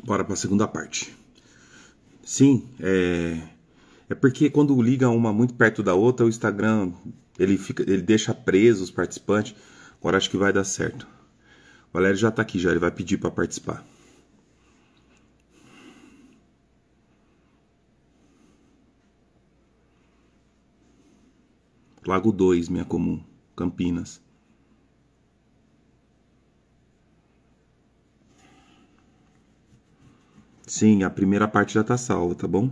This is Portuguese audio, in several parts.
Bora para a segunda parte. Sim, é porque quando liga uma muito perto da outra, o Instagram ele deixa preso os participantes. Agora acho que vai dar certo. O Valério já tá aqui já, ele vai pedir para participar. Lago 2, minha comum, Campinas. Sim, a primeira parte já tá salva, tá bom?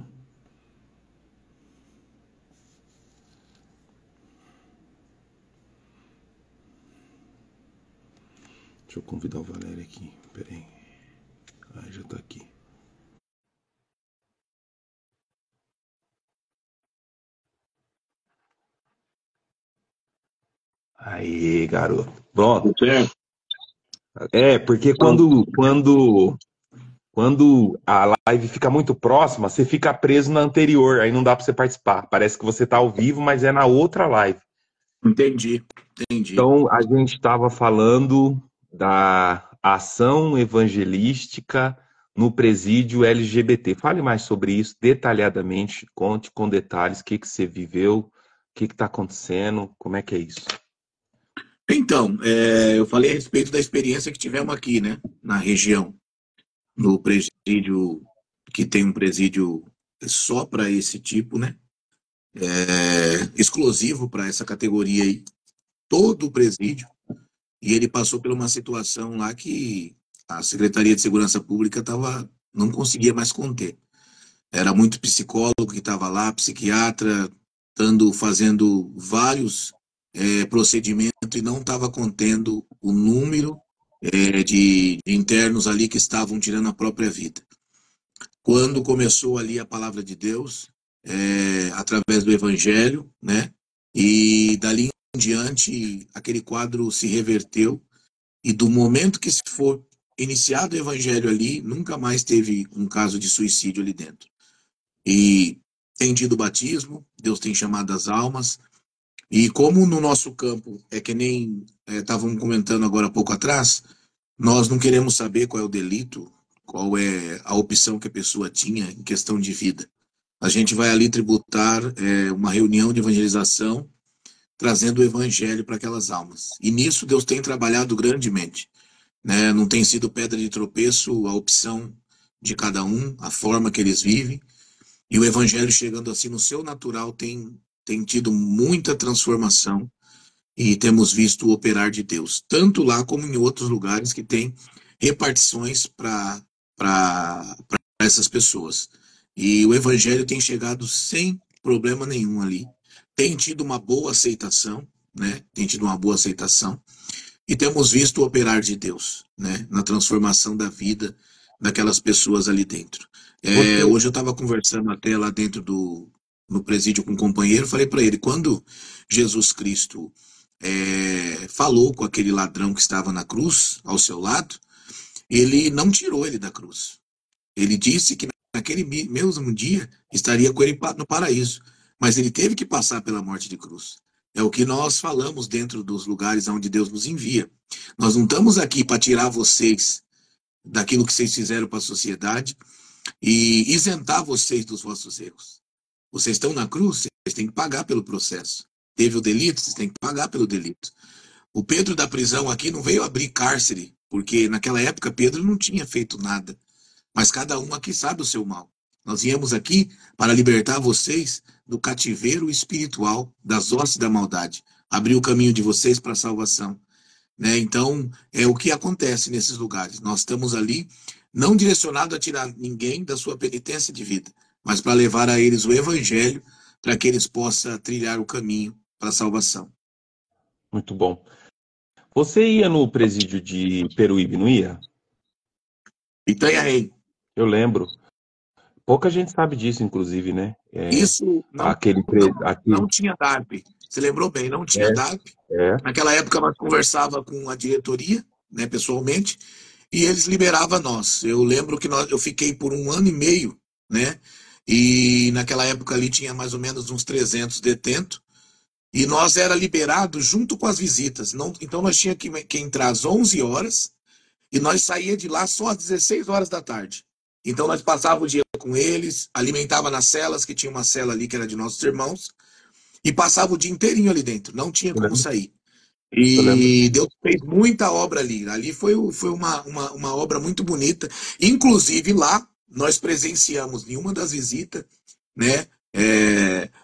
Deixa eu convidar o Valério aqui. Pera aí. Ah, já tá aqui. Aí, garoto. Pronto. Porque quando a live fica muito próxima, você fica preso na anterior, aí não dá para você participar. Parece que você tá ao vivo, mas é na outra live. Entendi. Então, a gente estava falando da ação evangelística no presídio LGBT. Fale mais sobre isso detalhadamente, conte com detalhes o que você viveu, o que está acontecendo, como é que é isso? Então, eu falei a respeito da experiência que tivemos aqui, né, na região, no presídio, que tem um presídio só para esse tipo, né, exclusivo para essa categoria aí, todo o presídio, e ele passou por uma situação lá que a Secretaria de Segurança Pública não conseguia mais conter. Era muito psicólogo que estava lá, psiquiatra, fazendo vários procedimentos e não estava contendo o número de internos ali que estavam tirando a própria vida. Quando começou ali a palavra de Deus, através do Evangelho, né? E dali em diante aquele quadro se reverteu e do momento que se for iniciado o Evangelho ali, nunca mais teve um caso de suicídio ali dentro. E tem tido batismo, Deus tem chamado as almas, e como no nosso campo é que nem estavam comentando agora há pouco atrás, nós não queremos saber qual é o delito, qual é a opção que a pessoa tinha em questão de vida. A gente vai ali tributar uma reunião de evangelização, trazendo o evangelho para aquelas almas. E nisso Deus tem trabalhado grandemente, né? Não tem sido pedra de tropeço a opção de cada um, a forma que eles vivem, e o evangelho chegando assim no seu natural tem tido muita transformação e temos visto o operar de Deus, tanto lá como em outros lugares que tem repartições para essas pessoas. E o evangelho tem chegado sem problema nenhum ali. Tem tido uma boa aceitação, né? Tem tido uma boa aceitação. E temos visto o operar de Deus, né? Na transformação da vida daquelas pessoas ali dentro. Você, Hoje eu estava conversando até lá dentro no presídio com um companheiro, falei para ele, quando Jesus Cristo falou com aquele ladrão que estava na cruz, ao seu lado, ele não tirou ele da cruz. Ele disse que naquele mesmo dia estaria com ele no paraíso, mas ele teve que passar pela morte de cruz. É o que nós falamos dentro dos lugares onde Deus nos envia. Nós não estamos aqui para tirar vocês daquilo que vocês fizeram para a sociedade e isentar vocês dos vossos erros. Vocês estão na cruz, vocês têm que pagar pelo processo. Teve o delito, vocês têm que pagar pelo delito. O Pedro da prisão aqui não veio abrir cárcere, porque naquela época Pedro não tinha feito nada. Mas cada um aqui sabe o seu mal. Nós viemos aqui para libertar vocês do cativeiro espiritual, das hostes da maldade. Abrir o caminho de vocês para a salvação. Né? Então, é o que acontece nesses lugares. Nós estamos ali não direcionado a tirar ninguém da sua penitência de vida, mas para levar a eles o evangelho, para que eles possam trilhar o caminho para a salvação. muito bom. Você ia no presídio de Peruíbe, não ia? Itanhaém, Eu lembro. Pouca gente sabe disso, inclusive, né? isso não Aquele, tinha DARP. Você lembrou bem, não tinha é, DARP. é. Naquela época nós conversava com a diretoria, né, pessoalmente, e eles liberavam nós. Eu lembro que eu fiquei por 1 ano e meio, né? E naquela época ali tinha mais ou menos uns 300 detentos. E nós era liberado junto com as visitas. Não, então nós tinha que entrar às 11 horas e nós saía de lá só às 16 horas da tarde. Então nós passávamos o dia com eles, alimentava nas celas, que tinha uma cela ali que era de nossos irmãos, e passava o dia inteirinho ali dentro, não tinha Eu como lembro, sair. eu lembro. E Deus fez muita obra ali. Ali foi uma obra muito bonita. Inclusive lá, nós presenciamos em uma das visitas, né?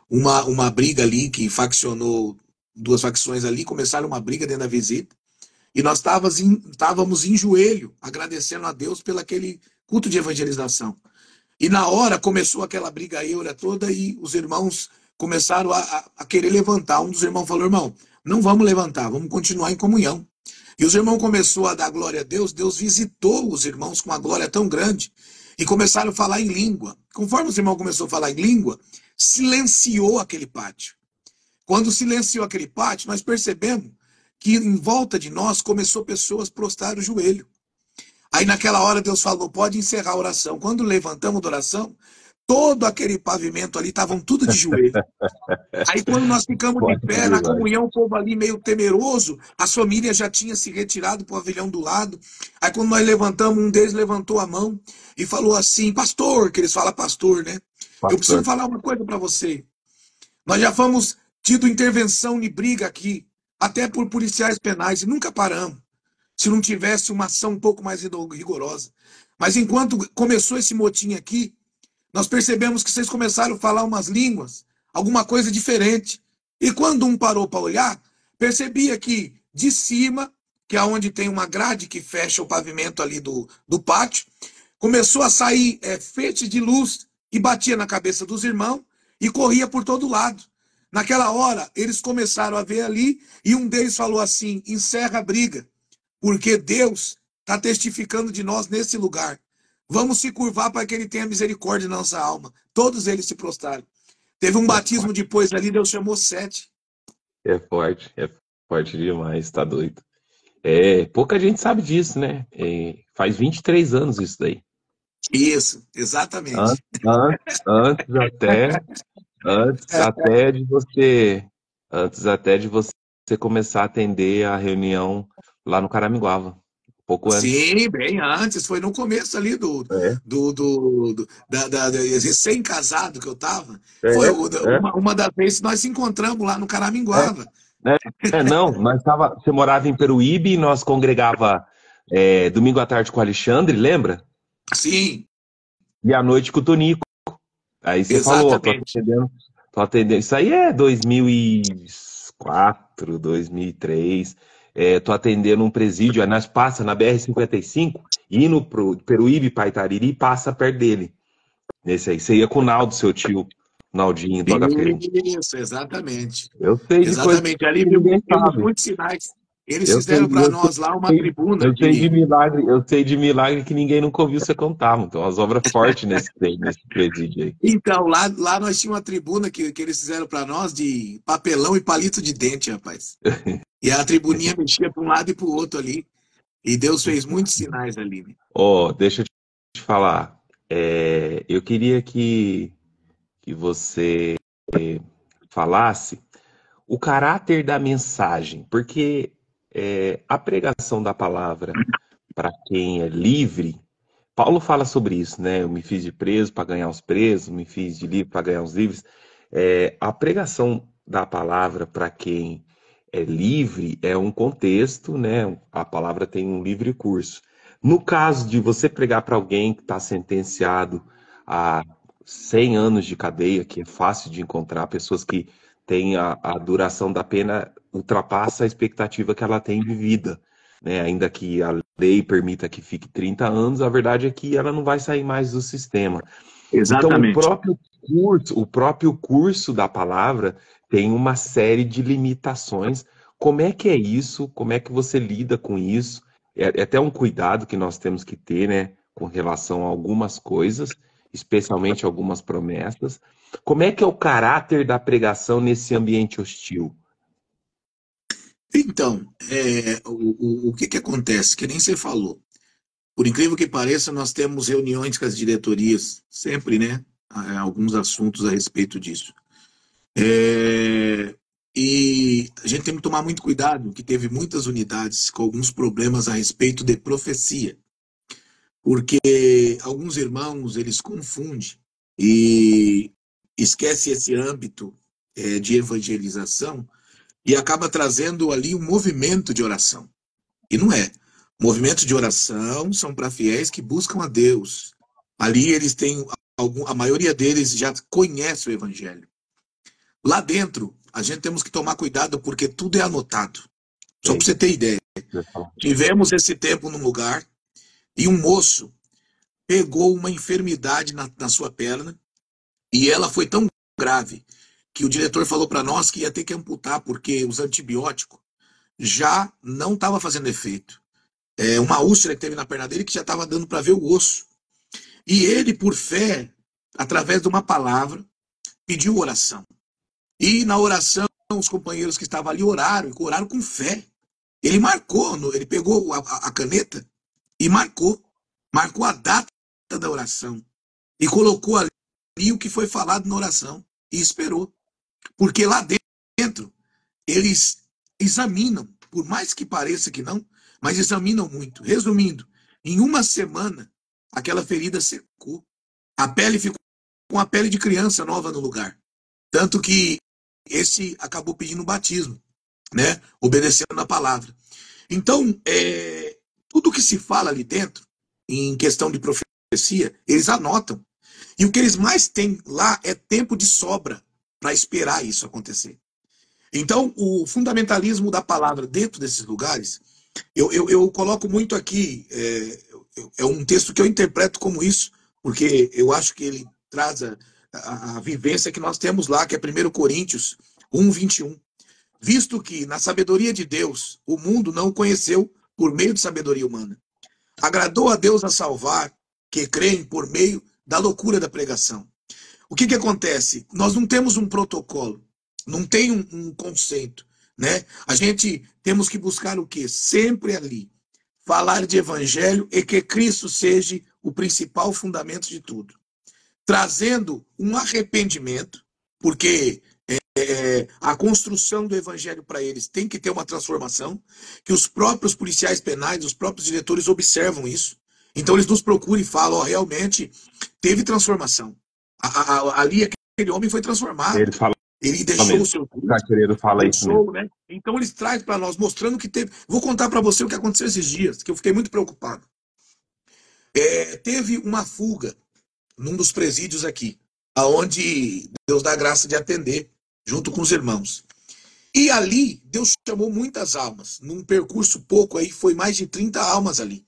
Uma briga ali que faccionou duas facções ali, começaram uma briga dentro da visita. E nós estávamos em joelho, agradecendo a Deus pelo aquele culto de evangelização. E na hora começou aquela briga eura toda e os irmãos começaram a querer levantar. Um dos irmãos falou: irmão, não vamos levantar, vamos continuar em comunhão. E os irmãos começaram a dar glória a Deus, Deus visitou os irmãos com uma glória tão grande e começaram a falar em língua. Conforme os irmãos começaram a falar em língua, silenciou aquele pátio. Quando silenciou aquele pátio, nós percebemos que em volta de nós começou pessoas a prostrar o joelho. Aí naquela hora Deus falou, pode encerrar a oração. Quando levantamos da oração, todo aquele pavimento ali estavam tudo de joelho. Aí quando nós ficamos de Pode pé crer, na velho. comunhão, o povo ali meio temeroso, as famílias já tinham se retirado para o pavilhão do lado. Aí quando nós levantamos, um deles levantou a mão e falou assim, pastor, que eles falam pastor, né? Eu preciso Pastor. falar uma coisa para você. Nós já fomos tido intervenção de briga aqui, até por policiais penais, e nunca paramos se não tivesse uma ação um pouco mais rigorosa. Mas enquanto começou esse motim aqui, nós percebemos que vocês começaram a falar umas línguas, alguma coisa diferente. E quando um parou para olhar, percebia que de cima, que é onde tem uma grade que fecha o pavimento ali do pátio, começou a sair feixe de luz e batia na cabeça dos irmãos e corria por todo lado. Naquela hora, eles começaram a ver ali e um deles falou assim, encerra a briga, porque Deus está testificando de nós nesse lugar. Vamos se curvar para que ele tenha misericórdia na nossa alma. Todos eles se prostraram. Teve um É batismo forte, depois ali, Deus chamou 7. é forte demais, tá doido. É, pouca gente sabe disso, né? É, faz 23 anos isso daí. Isso, exatamente. Antes, antes até, antes até de você, antes até de você começar a atender a reunião lá no Caraminguava. Pouco antes. Sim, bem antes, foi no começo ali É, recém-casado que eu estava. é, Foi é, uma das vezes que nós se encontramos lá no é, Caraminguava. não, você morava em Peruíbe e nós congregava domingo à tarde com o Alexandre, lembra? Sim, E à noite com o Tonico. Aí você falou, ó, exatamente. tô atendendo. Isso aí é 2004, 2003. É, tô atendendo um presídio, aí nós passa na BR-55, indo pro Peruíbe, Paitariri, passa perto dele. Nesse aí. Você ia com o Naldo, seu tio, Naldinho, do HP. Isso, exatamente. Eu sei de coisa Exatamente. Ali que ninguém vimos sabe. muitos sinais. Eles Eu sei, fizeram para nós lá uma tribuna de. eu sei de milagre que ninguém nunca ouviu você contar. Então, as obras fortes nesse presídio aí. Então, lá nós tínhamos uma tribuna que eles fizeram para nós de papelão e palito de dente, rapaz. E a tribuninha mexia para um lado e para o outro ali. E Deus fez muitos sinais ali, né? Ó, deixa eu te falar. Eu queria que você falasse o caráter da mensagem, porque a pregação da palavra para quem é livre, Paulo fala sobre isso, né? Eu me fiz de preso para ganhar os presos, me fiz de livre para ganhar os livres. A pregação da palavra para quem é livre é um contexto, né? A palavra tem um livre curso. No caso de você pregar para alguém que está sentenciado a 100 anos de cadeia, que é fácil de encontrar, pessoas que têm a duração da pena ultrapassa a expectativa que ela tem de vida, né? Ainda que a lei permita que fique 30 anos, a verdade é que ela não vai sair mais do sistema. Então, Exatamente. o próprio curso da palavra tem uma série de limitações. Como é que é isso? Como é que você lida com isso? É até um cuidado que nós temos que ter, né, com relação a algumas coisas, especialmente algumas promessas. Como é que é o caráter da pregação nesse ambiente hostil? Então, o que acontece? Que nem você falou. Por incrível que pareça, nós temos reuniões com as diretorias, sempre, né? Alguns assuntos a respeito disso. É, e a gente tem que tomar muito cuidado, que teve muitas unidades com alguns problemas a respeito de profecia. porque alguns irmãos eles confundem e esquecem esse âmbito de evangelização e acaba trazendo ali um movimento de oração. E não é. Movimentos de oração são para fiéis que buscam a Deus. Ali eles têm a maioria deles já conhece o evangelho. Lá dentro, a gente temos que tomar cuidado porque tudo é anotado. Só para você ter ideia. Tivemos esse tempo num lugar e um moço pegou uma enfermidade na sua perna e ela foi tão grave que o diretor falou para nós que ia ter que amputar porque os antibióticos já não estava fazendo efeito. Uma úlcera que teve na perna dele que já estava dando para ver o osso. E ele, por fé, através de uma palavra, pediu oração. E na oração, os companheiros que estavam ali oraram, e oraram com fé. Ele marcou, ele pegou a caneta e marcou a data da oração e colocou ali o que foi falado na oração e esperou. Porque lá dentro, eles examinam, por mais que pareça que não, mas examinam muito. Resumindo, em uma semana, aquela ferida secou. A pele ficou com a pele de criança nova no lugar. Tanto que esse acabou pedindo batismo, né? Obedecendo a palavra. Então, tudo que se fala ali dentro, em questão de profecia, eles anotam. E o que eles mais têm lá é tempo de sobra para esperar isso acontecer. Então, o fundamentalismo da palavra dentro desses lugares, eu coloco muito aqui, é um texto que eu interpreto como isso, porque eu acho que ele traz a vivência que nós temos lá, que é 1 Coríntios 1:21. Visto que, na sabedoria de Deus, o mundo não o conheceu por meio de sabedoria humana. Agradou a Deus a salvar, que creem por meio da loucura da pregação. O que acontece? Nós não temos um protocolo, não tem um conceito, né? A gente temos que buscar o quê? Sempre ali. Falar de evangelho e que Cristo seja o principal fundamento de tudo. Trazendo um arrependimento, porque a construção do evangelho para eles tem que ter uma transformação, que os próprios policiais penais, os próprios diretores observam isso. Então eles nos procuram e falam, realmente teve transformação. Ali aquele homem foi transformado. Ele deixou o seu o carcereiro fala isso mesmo. né? Então eles trazem para nós, mostrando que teve. Vou contar para você o que aconteceu esses dias, que eu fiquei muito preocupado. Teve uma fuga num dos presídios aqui, aonde Deus dá graça de atender, junto com os irmãos. E ali, Deus chamou muitas almas. Num percurso pouco aí, foi mais de 30 almas ali.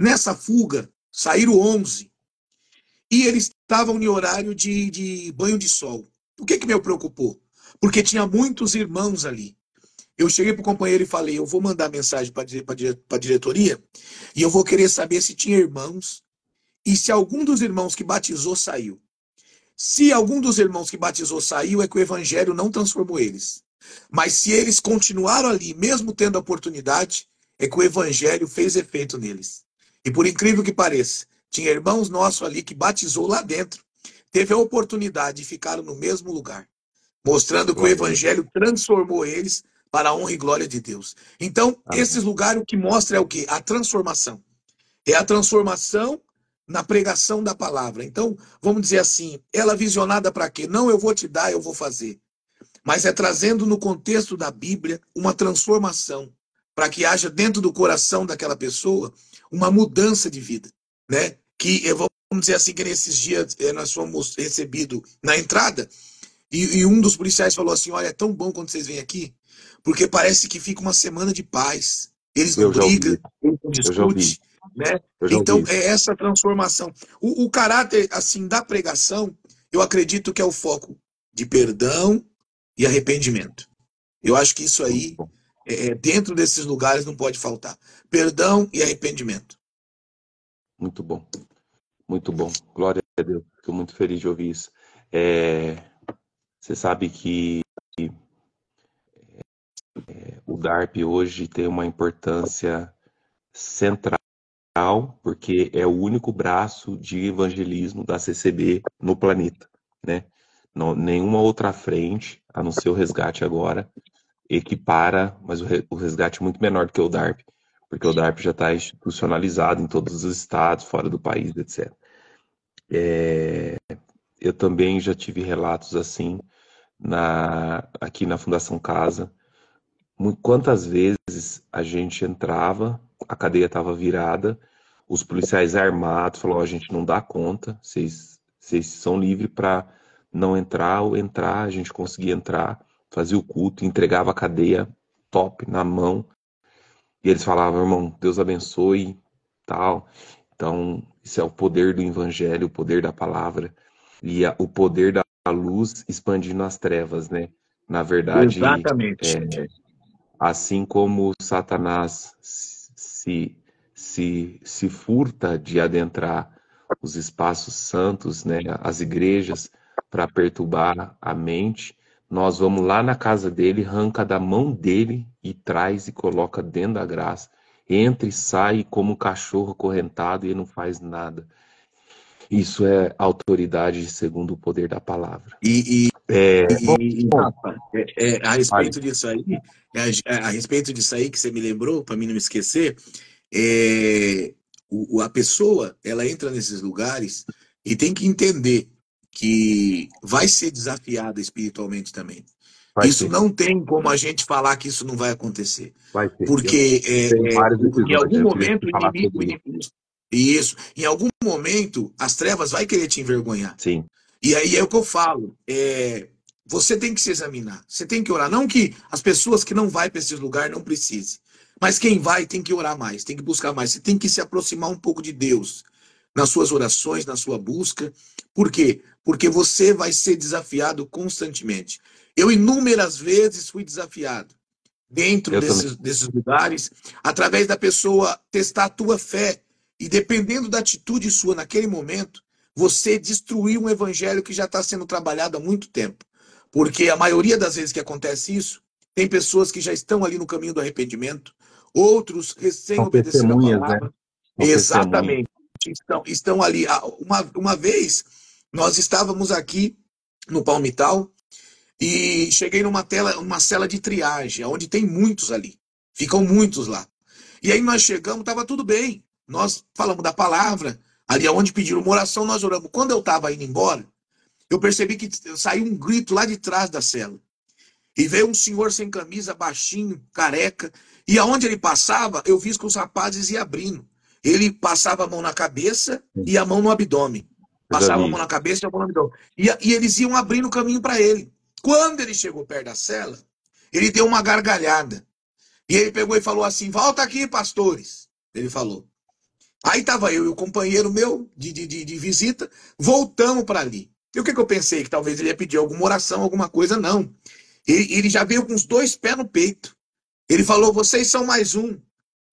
Nessa fuga, saíram 11. E eles estavam em horário de banho de sol. O que me preocupou? Porque tinha muitos irmãos ali. Eu cheguei para o companheiro e falei, eu vou mandar mensagem para a diretoria e eu vou querer saber se tinha irmãos e se algum dos irmãos que batizou saiu. Se algum dos irmãos que batizou saiu, é que o evangelho não transformou eles. Mas se eles continuaram ali, mesmo tendo a oportunidade, é que o evangelho fez efeito neles. E por incrível que pareça, tinha irmãos nossos ali que batizou lá dentro, teve a oportunidade e ficaram no mesmo lugar, mostrando que o evangelho transformou eles para a honra e glória de Deus. Então, esses lugares o que mostra é o quê? A transformação. É a transformação na pregação da palavra. Então, vamos dizer assim, ela visionada para quê? Não, eu vou te dar, eu vou fazer. Mas é trazendo no contexto da Bíblia uma transformação, para que haja dentro do coração daquela pessoa uma mudança de vida, né? Que, vamos dizer assim, que nesses dias nós fomos recebidos na entrada e um dos policiais falou assim, olha, é tão bom quando vocês vêm aqui, porque parece que fica uma semana de paz. Eles não brigam, eles não discutem, né? Então, é essa transformação. O caráter, assim, da pregação, eu acredito que é o foco de perdão e arrependimento. Eu acho que isso aí, dentro desses lugares, não pode faltar. Perdão e arrependimento. Muito bom. Muito bom. Glória a Deus. Fico muito feliz de ouvir isso. Você sabe que o DARP hoje tem uma importância central, porque é o único braço de evangelismo da CCB no planeta, né? Não, nenhuma outra frente, a não ser o resgate agora, equipara, mas o resgate é muito menor do que o DARP, porque o DARP já está institucionalizado em todos os estados, fora do país, etc. Eu também já tive relatos assim aqui na Fundação Casa. Quantas vezes a gente entrava, a cadeia estava virada, os policiais armados falaram: "Ó, a gente não dá conta, vocês são livres para não entrar ou entrar", a gente conseguia entrar, fazia o culto, entregava a cadeia top na mão, e eles falavam: "Irmão, Deus abençoe", tal. Então, isso é o poder do evangelho, o poder da palavra e o poder da luz expandindo as trevas, né? Na verdade, Exatamente. assim como Satanás se furta de adentrar os espaços santos, né, as igrejas, para perturbar a mente, nós vamos lá na casa dele, arranca da mão dele e traz e coloca dentro da graça. Entra e sai como um cachorro acorrentado e não faz nada. Isso é autoridade segundo o poder da palavra. E, Bom, Rafa, a vale. respeito disso aí, a respeito disso aí que você me lembrou, para mim não me esquecer, é, a pessoa, ela entra nesses lugares e tem que entender que vai ser desafiada espiritualmente também. Vai Isso ser, não tem como a gente falar que isso não vai acontecer. vai ser. Porque Tem vários em algum episódios, eu queria momento te falar sobre isso. isso, em algum momento as trevas vai querer te envergonhar. Sim, E aí é o que eu falo. Você tem que se examinar. Você tem que orar. Não que as pessoas que não vão para esses lugares não precisem. Mas quem vai tem que orar mais, tem que buscar mais. Você tem que se aproximar um pouco de Deus nas suas orações, na sua busca. Por quê? Porque você vai ser desafiado constantemente. Eu inúmeras vezes fui desafiado dentro eu também. desses lugares, através da pessoa testar a tua fé. E dependendo da atitude sua naquele momento, você destruiu um evangelho que já está sendo trabalhado há muito tempo. Porque a maioria das vezes que acontece isso, tem pessoas que já estão ali no caminho do arrependimento, outros recém São obedeceram a testemunhas, né? palavra. São testemunhas. Exatamente. Estão ali. Uma vez, nós estávamos aqui no Palmital, e cheguei numa cela de triagem, onde tem muitos ali. Ficam muitos lá. E aí nós chegamos, estava tudo bem. Nós falamos da palavra, ali onde pediram uma oração, nós oramos. Quando eu estava indo embora, eu percebi que saiu um grito lá de trás da cela. E veio um senhor sem camisa, baixinho, careca. E aonde ele passava, eu vi que os rapazes iam abrindo. Ele passava a mão na cabeça e a mão no abdômen. Eu já Passava a vi mão na isso. cabeça e a mão no abdômen. E eles iam abrindo o caminho para ele. Quando ele chegou perto da cela, ele deu uma gargalhada. E ele pegou e falou assim: "Volta aqui, pastores." Ele falou. Aí estava eu e o companheiro meu de visita, voltamos para ali. E o que eu pensei? Que talvez ele ia pedir alguma oração, alguma coisa. Não. Ele já veio com os dois pés no peito. Ele falou: "Vocês são mais um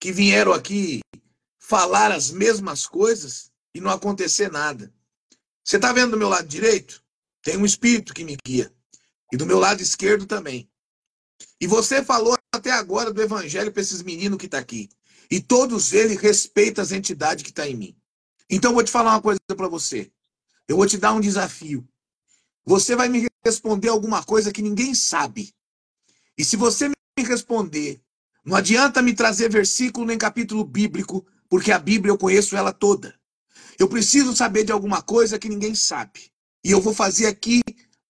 que vieram aqui falar as mesmas coisas e não acontecer nada. Você está vendo do meu lado direito? Tem um espírito que me guia. E do meu lado esquerdo também. E você falou até agora do evangelho para esses meninos que estão aqui. E todos eles respeitam as entidades que estão em mim. Então eu vou te falar uma coisa para você. Eu vou te dar um desafio. Você vai me responder alguma coisa que ninguém sabe. E se você me responder, não adianta me trazer versículo nem capítulo bíblico, porque a Bíblia eu conheço ela toda. Eu preciso saber de alguma coisa que ninguém sabe. E eu vou fazer aqui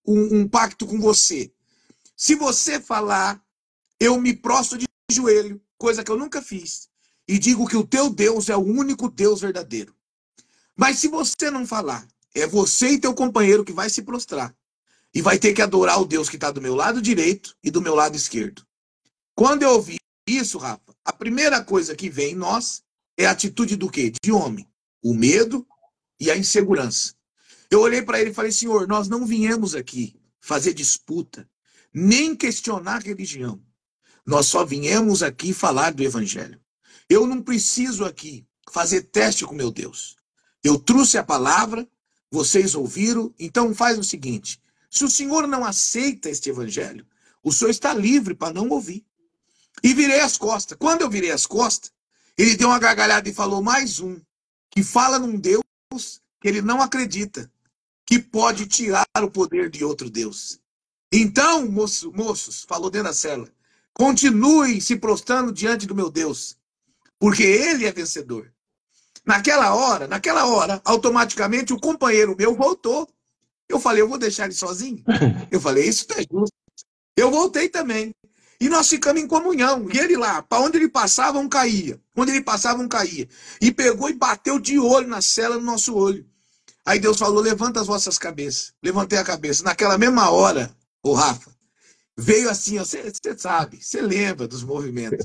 um pacto com você. Se você falar, eu me prostro de joelho, coisa que eu nunca fiz, e digo que o teu Deus é o único Deus verdadeiro. Mas se você não falar, é você e teu companheiro que vai se prostrar. E vai ter que adorar o Deus que está do meu lado direito e do meu lado esquerdo. Quando eu ouvi isso, Rafa, a primeira coisa que vem em nós é a atitude do quê? De homem. O medo e a insegurança. Eu olhei para ele e falei: "Senhor, nós não viemos aqui fazer disputa, nem questionar a religião. Nós só viemos aqui falar do evangelho. Eu não preciso aqui fazer teste com meu Deus. Eu trouxe a palavra, vocês ouviram, então faz o seguinte: se o senhor não aceita este evangelho, o senhor está livre para não ouvir." E virei as costas. Quando eu virei as costas, ele deu uma gargalhada e falou: "Mais um que fala num Deus que ele não acredita, que pode tirar o poder de outro Deus. Então, moços, falou dentro da cela, continuem se prostrando diante do meu Deus, porque ele é vencedor. Naquela hora, automaticamente o companheiro meu voltou. Eu falei, eu vou deixar ele sozinho? Eu falei, isso não é justo. Eu voltei também. E nós ficamos em comunhão. E ele lá, para onde ele passava, um caía. Onde ele passava, um caía. E pegou e bateu de olho na cela no nosso olho. Aí Deus falou, levanta as vossas cabeças. Levantei a cabeça. Naquela mesma hora, ô Rafa, veio assim, você sabe, você lembra dos movimentos.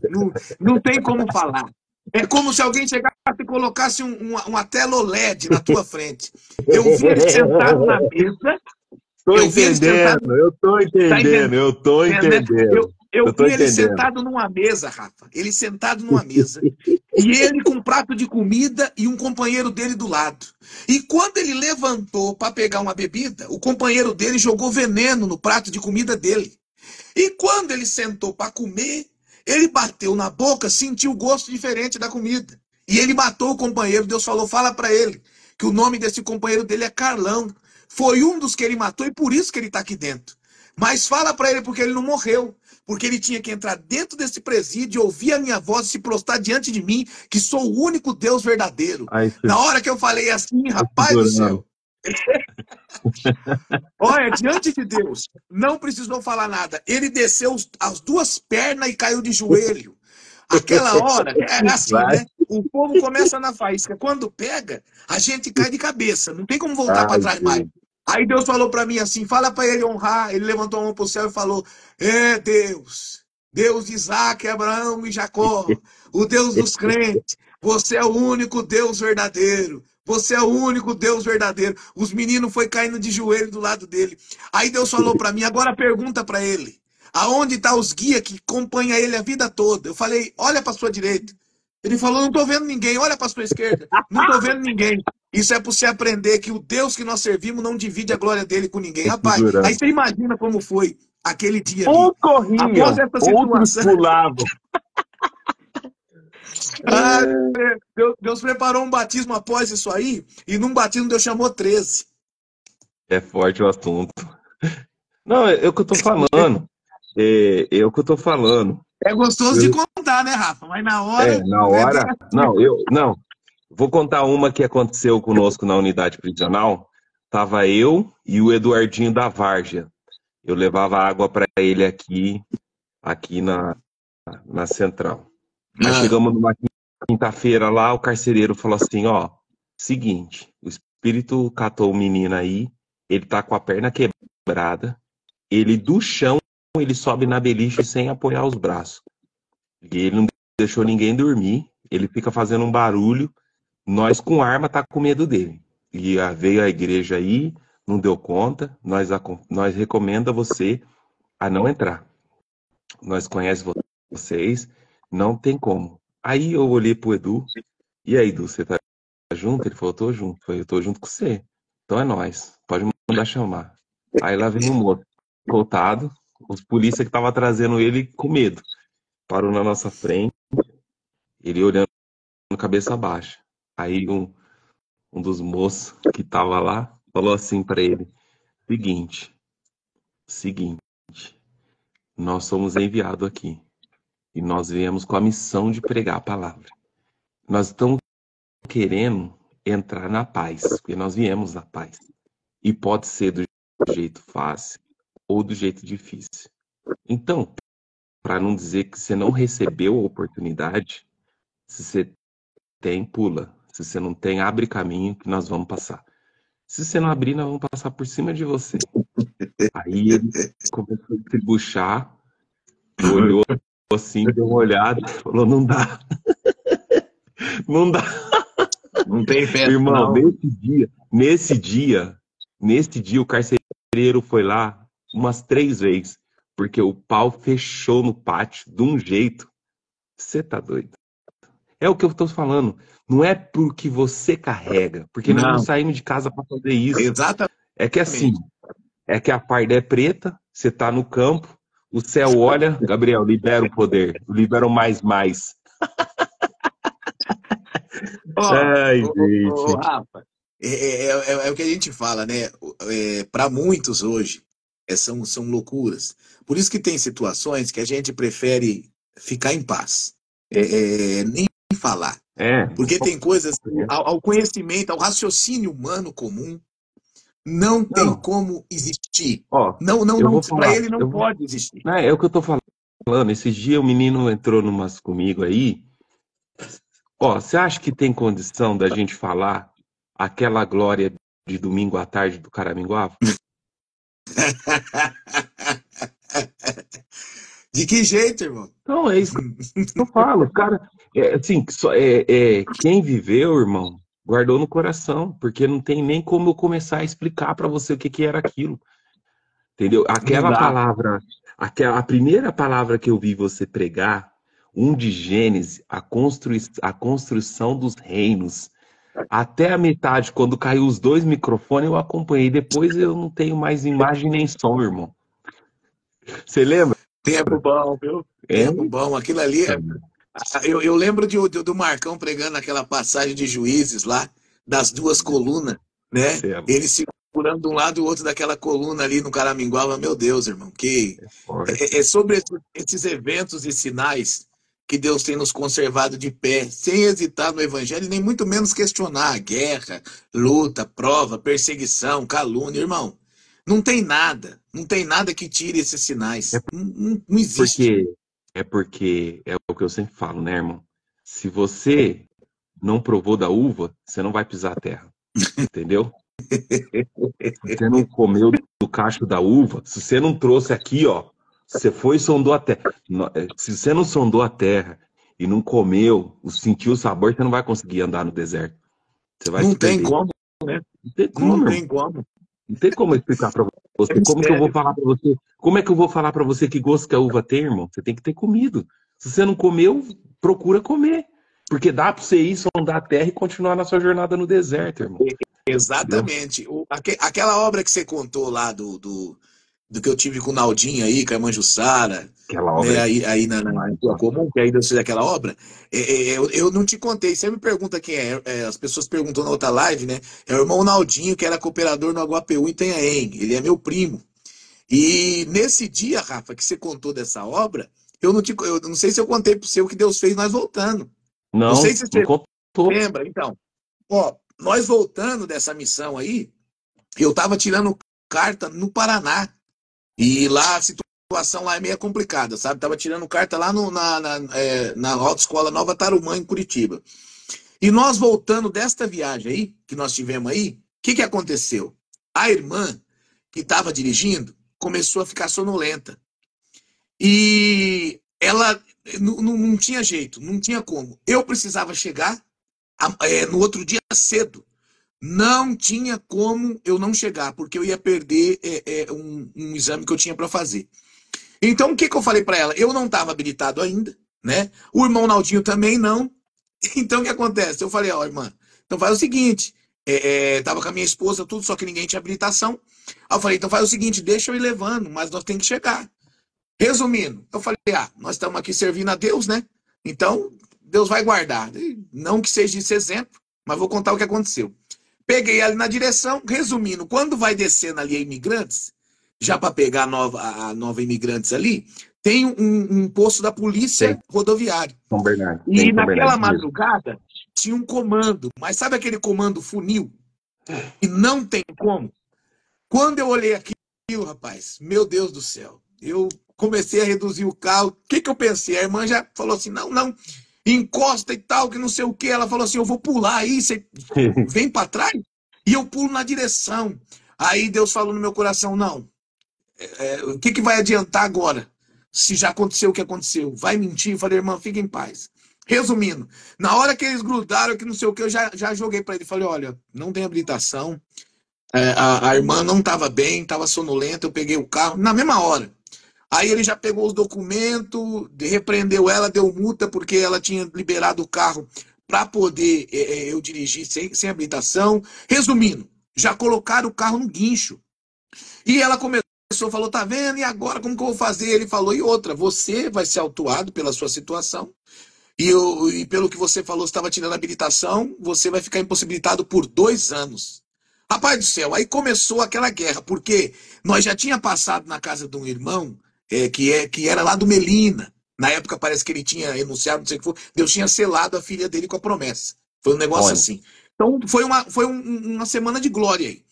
Não tem como falar. É como se alguém chegasse e colocasse uma tela OLED na tua frente. Eu vi ele sentado na mesa. Tô Eu vi ele sentado. entendendo, eu tô Tá entendendo, eu tô entendendo, né? entendendo. Eu Eu tô vi ele entendendo. sentado numa mesa, Rafa. Ele sentado numa mesa. E ele com um prato de comida e um companheiro dele do lado. E quando ele levantou para pegar uma bebida, o companheiro dele jogou veneno no prato de comida dele. E quando ele sentou para comer, ele bateu na boca, sentiu o gosto diferente da comida. E ele matou o companheiro. Deus falou, fala para ele que o nome desse companheiro dele é Carlão. Foi um dos que ele matou e por isso que ele está aqui dentro. Mas fala para ele porque ele não morreu. Porque ele tinha que entrar dentro desse presídio, ouvir a minha voz e se prostrar diante de mim, que sou o único Deus verdadeiro. Aí Na hora que eu falei assim, tá rapaz do segurando. céu. Olha, diante de Deus, não precisou falar nada. Ele desceu as duas pernas e caiu de joelho. Aquela hora, é assim, Vai. né? O povo começa na faísca. Quando pega, a gente cai de cabeça. Não tem como voltar para Ai, trás mais. gente. Aí Deus falou para mim assim, fala para ele honrar. Ele levantou a mão para o céu e falou, é Deus, Deus de Isaac, Abraão e Jacó, o Deus dos crentes. Você é o único Deus verdadeiro. Você é o único Deus verdadeiro. Os meninos foi caindo de joelho do lado dele. Aí Deus falou para mim, agora pergunta para ele. Aonde tá os guias que acompanham ele a vida toda? Eu falei, olha para sua direita. Ele falou, não tô vendo ninguém. Olha para sua esquerda. Não tô vendo ninguém. Isso é para você aprender que o Deus que nós servimos não divide a glória dele com ninguém. Tô Rapaz, aí segurando. você imagina como foi aquele dia ali. Uns Após corriam, essa outros situação, pulavam. Deus preparou um batismo após isso aí, e num batismo Deus chamou 13. É forte o assunto. Não, é o que eu tô falando. É o que eu tô falando. É gostoso de Eu- contar, né, Rafa? Mas na hora, Na não é bem hora. assim. Não. Vou contar uma que aconteceu conosco na unidade prisional. Tava eu e o Eduardinho da Várzea. Eu levava água para ele aqui na central. Aí Ah, chegamos numa quinta-feira lá, o carcereiro falou assim, ó, seguinte, o espírito catou o menino aí, ele tá com a perna quebrada, ele do chão, ele sobe na beliche sem apoiar os braços. E ele não deixou ninguém dormir, ele fica fazendo um barulho, nós com arma tá com medo dele. E veio a igreja aí, não deu conta, nós recomenda você a não entrar. Nós conhecemos vocês, não tem como. Aí eu olhei pro Edu, e aí, Edu, você tá junto? Ele falou, tô junto. Eu falei, eu tô junto com você. Então é nóis, pode mandar chamar. Aí lá vem o moço, voltado, os polícia que tava trazendo ele com medo. Parou na nossa frente, ele olhando cabeça baixa. Aí um dos moços que tava lá falou assim pra ele, seguinte, nós somos enviados aqui. E nós viemos com a missão de pregar a palavra. Nós estamos querendo entrar na paz, porque nós viemos na paz. E pode ser do jeito fácil ou do jeito difícil. Então, para não dizer que você não recebeu a oportunidade, se você tem, pula. Se você não tem, abre caminho que nós vamos passar. Se você não abrir, nós vamos passar por cima de você. Aí ele começou a se buchar, olhou assim, deu uma olhada, falou, não dá, não dá. não tem festa, Irmão, não. nesse dia o carcereiro foi lá umas 3 vezes, porque o pau fechou no pátio de um jeito. Você tá doido? É o que eu tô falando. Não é porque você carrega, porque nós não Não, saímos de casa para fazer isso. exatamente. É que assim, é que a farda é preta, você tá no campo, o céu olha, Gabriel, libera o poder, libera o mais. Ó, Ai, ô, gente. Rafa, é o que a gente fala, né? Para muitos hoje, são loucuras. Por isso que tem situações que a gente prefere ficar em paz. Nem falar. É. Porque tem coisas que, ao conhecimento, ao raciocínio humano comum, não tem Não, como existir. ó, eu Não, vou para falar. ele não pode existir. É o que eu tô falando. Esse dia o menino entrou numas comigo aí. Ó, você acha que tem condição da gente falar aquela glória de domingo à tarde do Caraminguava? De que jeito, irmão? Não, é isso que eu falo. Cara, assim, quem viveu, irmão, guardou no coração, porque não tem nem como eu começar a explicar para você o que que era aquilo. Entendeu? Não Aquela dá. palavra, a primeira palavra que eu vi você pregar, de Gênesis, a construção dos reinos. Até a metade, quando caiu os dois microfones, eu acompanhei. Depois eu não tenho mais imagem nem som, irmão. Você lembra? Tempo bom, viu? É, Tempo bom. Aquilo ali. Eu lembro do Marcão pregando aquela passagem de Juízes lá, das duas colunas, né? você é Ele segurando de um lado e o outro daquela coluna ali no Caraminguava. Meu Deus, irmão, que forte. é sobre esses eventos e sinais que Deus tem nos conservado de pé, sem hesitar no Evangelho, nem muito menos questionar guerra, luta, prova, perseguição, calúnia, irmão. Não tem nada que tire esses É sinais. Não existe. porque, é porque é o que eu sempre falo, né, irmão? Se você não provou da uva, você não vai pisar a terra, entendeu? Se você não comeu do cacho da uva, se você não trouxe aqui, ó, você foi e sondou a terra. Se você não sondou a terra e não comeu, sentiu o sabor, você não vai conseguir andar no deserto. Você vai Não se tem perder. como, né? Não tem Não como, irmão. tem como. Não tem como eu explicar pra É você. Como que eu vou mistério. falar pra você? Como é que eu vou falar pra você que gosto que a uva tem, irmão? Você tem que ter comido. Se você não comeu, procura comer. Porque dá pra você ir, sondar a terra e continuar na sua jornada no deserto, irmão. Entendeu? Exatamente. Aquela obra que você contou lá do que eu tive com o Naldinho aí, com a irmã Jussara, Aquela obra né, é aí na demais, Rua ó. Comum, que aí Deus fez aquela obra. Eu não te contei, você me pergunta quem é. As pessoas perguntam na outra live, né? É o irmão Naldinho, que era cooperador no HPU em Itanhaém. Ele é meu primo. E nesse dia, Rafa, que você contou dessa obra, eu não sei se eu contei pro seu que Deus fez nós voltando. Não sei Não, se não você contou. lembra, então. Ó, nós voltando dessa missão aí, eu tava tirando carta no Paraná. E lá a situação lá é meio complicada, sabe? Tava tirando carta lá na Autoescola Nova Tarumã, em Curitiba. E nós voltando desta viagem aí, que nós tivemos aí, o que aconteceu? A irmã que estava dirigindo começou a ficar sonolenta. E ela não tinha jeito, não tinha como. Eu precisava chegar no outro dia cedo. Não tinha como eu não chegar, porque eu ia perder um exame que eu tinha para fazer. Então, o que eu falei para ela? Eu não estava habilitado ainda, né? O irmão Naldinho também não. Então, o que acontece? Eu falei, ó, irmã, então faz o seguinte, tava com a minha esposa, tudo, só que ninguém tinha habilitação. Aí eu falei, então faz o seguinte, deixa eu ir levando, mas nós temos que chegar. Resumindo, eu falei, nós estamos aqui servindo a Deus, né? Então, Deus vai guardar. Não que seja esse exemplo, mas vou contar o que aconteceu. Peguei ali na direção, resumindo, quando vai descendo ali a Imigrantes, já para pegar a nova Imigrantes ali, tem um posto da polícia Tem rodoviária. São Bernardo. Tem E São Bernardo, naquela isso mesmo. madrugada tinha um comando, mas sabe aquele comando funil? E não tem como. Quando eu olhei aquilo, rapaz, meu Deus do céu, eu comecei a reduzir o carro. O que eu pensei? A irmã já falou assim: não, não, encosta e tal, que não sei o que. Ela falou assim: eu vou pular aí, você vem para trás e eu pulo na direção. Aí Deus falou no meu coração: não, o que vai adiantar agora? Se já aconteceu o que aconteceu, vai mentir? Eu falei, irmã, fica em paz. Resumindo, na hora que eles grudaram, que não sei o que, eu já joguei para ele. Falei, olha, não tem habilitação, a irmã não estava bem, estava sonolenta, eu peguei o carro na mesma hora. Aí ele já pegou os documentos, repreendeu ela, deu multa, porque ela tinha liberado o carro para poder eu dirigir sem habilitação. Resumindo, já colocaram o carro no guincho. E ela começou, falou, tá vendo? E agora como que eu vou fazer? Ele falou, e outra, você vai ser autuado pela sua situação. E pelo que você falou, você estava tirando a habilitação, você vai ficar impossibilitado por 2 anos. Rapaz do céu, aí começou aquela guerra, porque nós já tinha passado na casa de um irmão que era lá do Melina. Na época parece que ele tinha enunciado, não sei o que foi, Deus tinha selado a filha dele com a promessa. Foi um negócio Olha, assim. Então uma semana de glória aí.